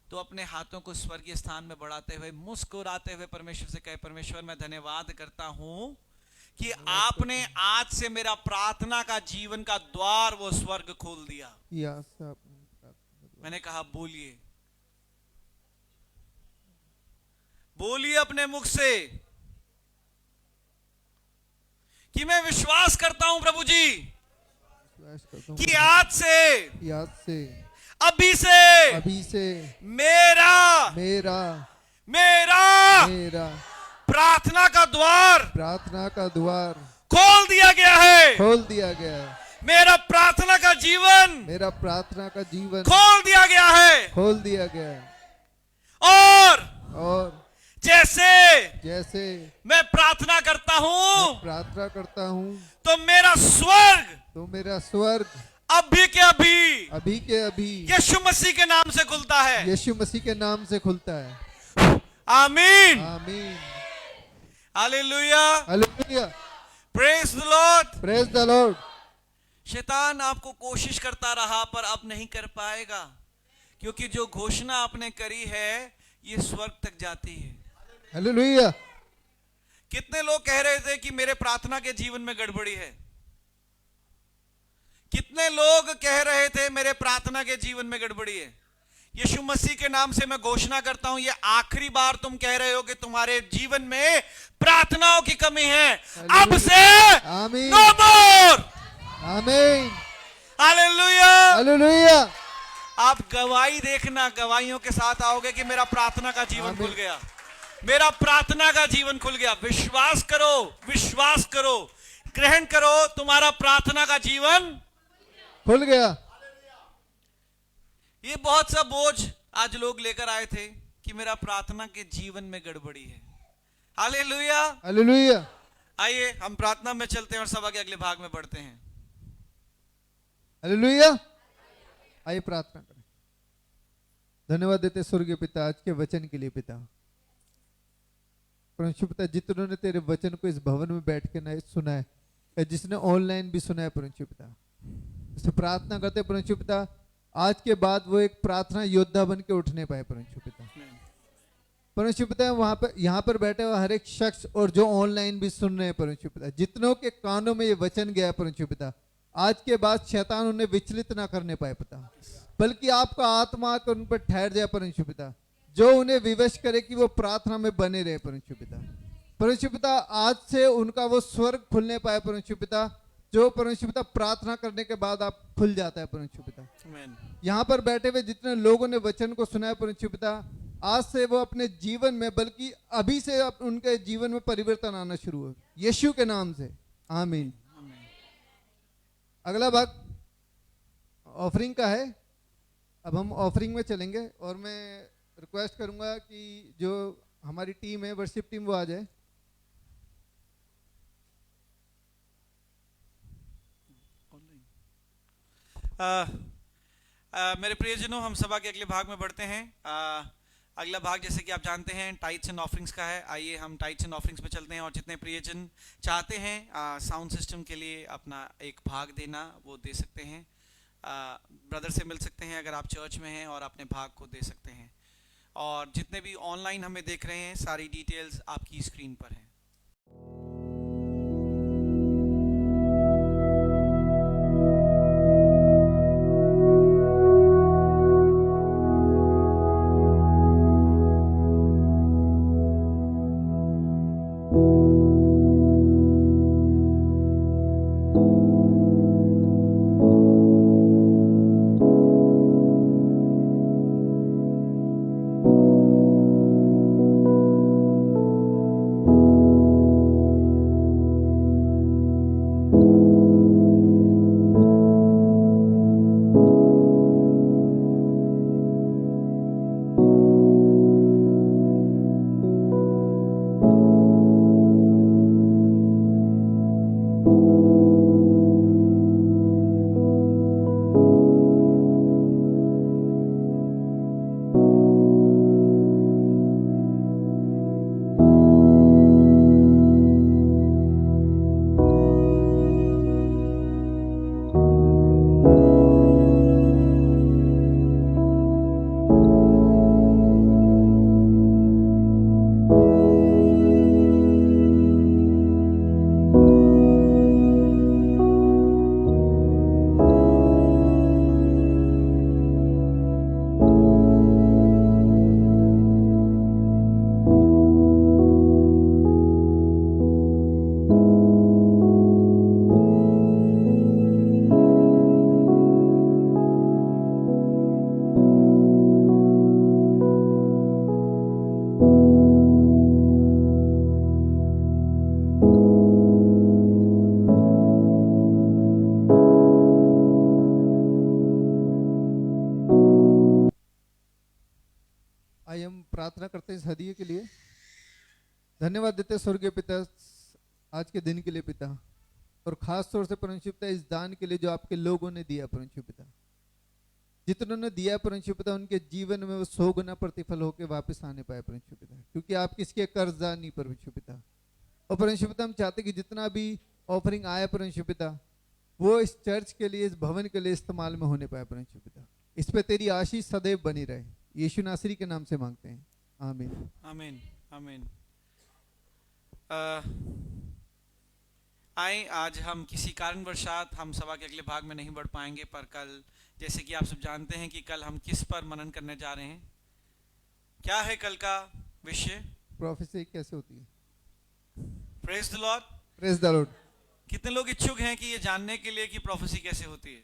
तो अपने हाथों को स्वर्गीय स्थान में बढ़ाते हुए मुस्कुराते हुए परमेश्वर से कहे, परमेश्वर मैं धन्यवाद करता हूं कि आपने आज से मेरा प्रार्थना का जीवन का द्वार वो स्वर्ग खोल दिया। मैंने कहा बोलिए, बोलिए अपने मुख से कि मैं विश्वास करता हूं प्रभु जी कि आज से अभी से मेरा प्रार्थना का द्वार खोल दिया गया है। मेरा प्रार्थना का जीवन खोल दिया गया है। और जैसे जैसे मैं प्रार्थना करता हूं प्रार्थना करता हूँ तो मेरा स्वर्ग तो मेरा स्वर्ग अभी के अभी अभी के अभी यीशु मसीह के नाम से खुलता है। यीशु मसीह के नाम से खुलता है। आमीन। आमीन। Hallelujah. Hallelujah. Praise the Lord. Praise the Lord. शैतान आपको कोशिश करता रहा पर अब नहीं कर पाएगा, क्योंकि जो घोषणा आपने करी है ये स्वर्ग तक जाती है। हालेलुया। कितने लोग कह रहे थे कि मेरे प्रार्थना के जीवन में गड़बड़ी है? कितने लोग कह रहे थे मेरे प्रार्थना के जीवन में गड़बड़ी है? यीशु मसीह के नाम से मैं घोषणा करता हूं, ये आखिरी बार तुम कह रहे हो कि तुम्हारे जीवन में प्रार्थनाओं की कमी है। अब से आमीन। नो मोर। आमीन। हालेलुया। हालेलुया। आप गवाही देखना, गवाहियों के साथ आओगे कि मेरा प्रार्थना का जीवन खुल गया, मेरा प्रार्थना का जीवन खुल गया। विश्वास करो, विश्वास करो, ग्रहण करो, तुम्हारा प्रार्थना का जीवन खुल गया। ये बहुत सा बोझ आज लोग लेकर आए थे कि मेरा प्रार्थना के जीवन में गड़बड़ी है। हालेलुया। हालेलुया। आइए हम प्रार्थना में चलते हैं और सभा के अगले भाग में बढ़ते हैं। हालेलुया। आइए प्रार्थना करें। धन्यवाद देते स्वर्गीय पिता आज के वचन के लिए। पिता परमेश्वर पिता, जितनों ने तेरे वचन को इस भवन में बैठ के न सुना है या जिसने ऑनलाइन भी सुना है परमेश्वर पिता, उससे प्रार्थना करते परमेश्वर पिता आज के बाद वो एक प्रार्थना योद्धा बन के उठने पाए परमेश्वर पिता। परमेश्वर पिता वहां पर यहाँ पर बैठे हुए हर एक शख्स और जो ऑनलाइन भी सुन रहे हैं परमेश्वर पिता, जितनों के कानों में ये वचन गया परमेश्वर पिता, आज के बाद शैतान उन्हें विचलित ना करने पाए पिता, बल्कि आपका आत्मा आकर उन पर ठहर जाए परमेश्वर पिता, जो उन्हें विवश करे कि वो प्रार्थना में बने रहे परमेश्वर पिता। परमेश्वर पिता आज से उनका वो स्वर्ग खुलने पाए परमेश्वर पिता, जो परमेश्वर पिता प्रार्थना करने के बाद आप खुल जाता है परमेश्वर पिता। यहाँ पर बैठे हुए जितने लोगों ने वचन को सुना है परमेश्वर पिता, आज से वो अपने जीवन में, बल्कि अभी से उनके जीवन में परिवर्तन आना शुरू हो, यीशु के नाम से। आमीन। अगला भाग ऑफरिंग का है। अब हम ऑफरिंग में चलेंगे और मैं रिक्वेस्ट करूंगा कि जो हमारी टीम है, वर्शिप टीम, वो आ जाए। मेरे प्रियजनों, हम सभा के अगले भाग में बढ़ते हैं। अगला भाग जैसे कि आप जानते हैं टाइट्स एंड ऑफरिंग्स का है। आइए हम टाइट्स एंड ऑफरिंग्स में चलते हैं और जितने प्रियजन चाहते हैं साउंड सिस्टम के लिए अपना एक भाग देना, वो दे सकते हैं। ब्रदर से मिल सकते हैं अगर आप चर्च में हैं और अपने भाग को दे सकते हैं। और जितने भी ऑनलाइन हमें देख रहे हैं, सारी डिटेल्स आपकी स्क्रीन पर हैं। आइए हम प्रार्थना करते हैं इस हदिये के लिए। धन्यवाद देते स्वर्गीय पिता आज के दिन के लिए पिता, और खास तौर से परमेश्वर पिता इस दान के लिए जो आपके लोगों ने दिया परमेश्वर पिता, जितनों ने दिया परमेश्वर पिता उनके जीवन में वो 100 गुना प्रतिफल होकर वापस आने पाए परमेश्वर पिता, क्योंकि आप किसके कर्जदार नहीं परमेश्वर पिता। और परमेश्वर पिता हम चाहते कि जितना भी ऑफरिंग आया परमेश्वर पिता वो इस चर्च के लिए, इस भवन के लिए इस्तेमाल में होने पाए परमेश्वर पिता। इस पे तेरी आशीष सदैव बनी रहे, यीशु नासरी के नाम से मांगते हैं, आमीन आमीन आमीन। आए आज हम किसी कारणवशात हम सभा के अगले भाग में नहीं बढ़ पाएंगे, पर कल जैसे कि आप सब जानते हैं कि कल हम किस पर मनन करने जा रहे हैं। क्या है कल का विषय? प्रोफेसी कैसे होती है? Praise the Lord. Praise the Lord. कितने लोग इच्छुक हैं कि ये जानने के लिए कि प्रोफेसी कैसे होती है?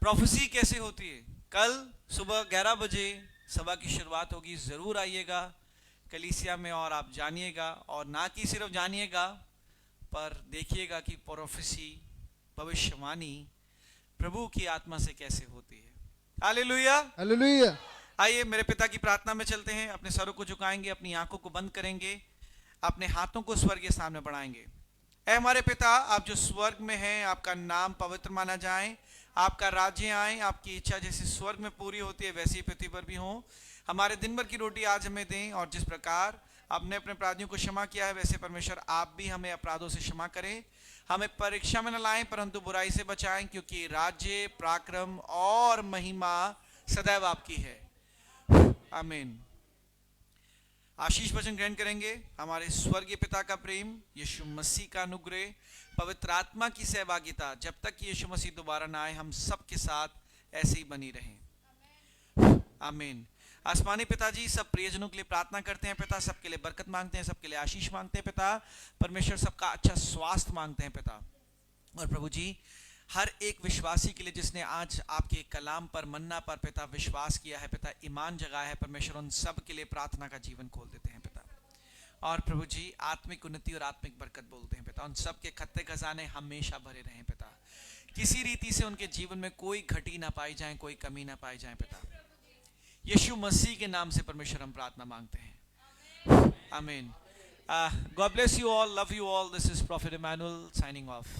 प्रोफेसी कैसे होती है? कल सुबह 11 बजे सभा की शुरुआत होगी, जरूर आइएगा कलीसिया में और आप जानिएगा, और ना कि सिर्फ जानिएगा पर देखिएगा कि प्रोफेसी भविष्यवाणी प्रभु की आत्मा से कैसे होती है। Hallelujah hallelujah. आइए मेरे पिता की प्रार्थना में चलते हैं। अपने सरों को झुकाएंगे, अपनी आंखों को बंद करेंगे, अपने हाथों को स्वर्ग के सामने बढ़ाएंगे। ऐ हमारे पिता, आप जो स्वर्ग में हैं, आपका नाम पवित्र माना जाए, आपका राज्य आए, आपकी इच्छा जैसे स्वर्ग में पूरी होती है वैसी पृथ्वी पर भी हो। हमारे दिन भर की रोटी आज हमें दें, और जिस प्रकार आपने अपने अपराधियों को क्षमा किया है वैसे परमेश्वर आप भी हमें अपराधों से क्षमा करें। हमें परीक्षा में न लाएं परंतु बुराई से बचाएं, क्योंकि राज्य, पराक्रम और महिमा सदैव आपकी है। आमीन। आशीष वचन ग्रहण करेंगे। हमारे स्वर्गीय पिता का प्रेम, यीशु मसीह का अनुग्रह, पवित्र आत्मा की सहभागिता जब तक कि यीशु मसीह दोबारा ना आए हम सब के साथ ऐसे ही बनी रहे। आमीन। आसमानी पिताजी, सब प्रियजनों के लिए प्रार्थना करते हैं पिता, सबके लिए बरकत मांगते हैं, सबके लिए आशीष मांगते हैं पिता। परमेश्वर सबका अच्छा स्वास्थ्य मांगते हैं पिता। और प्रभु जी, हर एक विश्वासी के लिए जिसने आज आपके कलाम पर, मन्ना पर पिता विश्वास किया है पिता, ईमान जगाया है परमेश्वर, उन सब के लिए प्रार्थना का जीवन खोल देते हैं पिता। और प्रभु जी, आत्मिक उन्नति और आत्मिक बरकत बोलते हैं पिता, उन सब के खत्ते खजाने हमेशा भरे रहें पिता। किसी रीति से उनके जीवन में कोई घटी ना पाई जाए, कोई कमी ना पाई जाए पिता। यीशु मसीह के नाम से परमेश्वर हम प्रार्थना मांगते हैं, आमीन। God bless you all, love you all. This is Prophet Emmanuel signing off.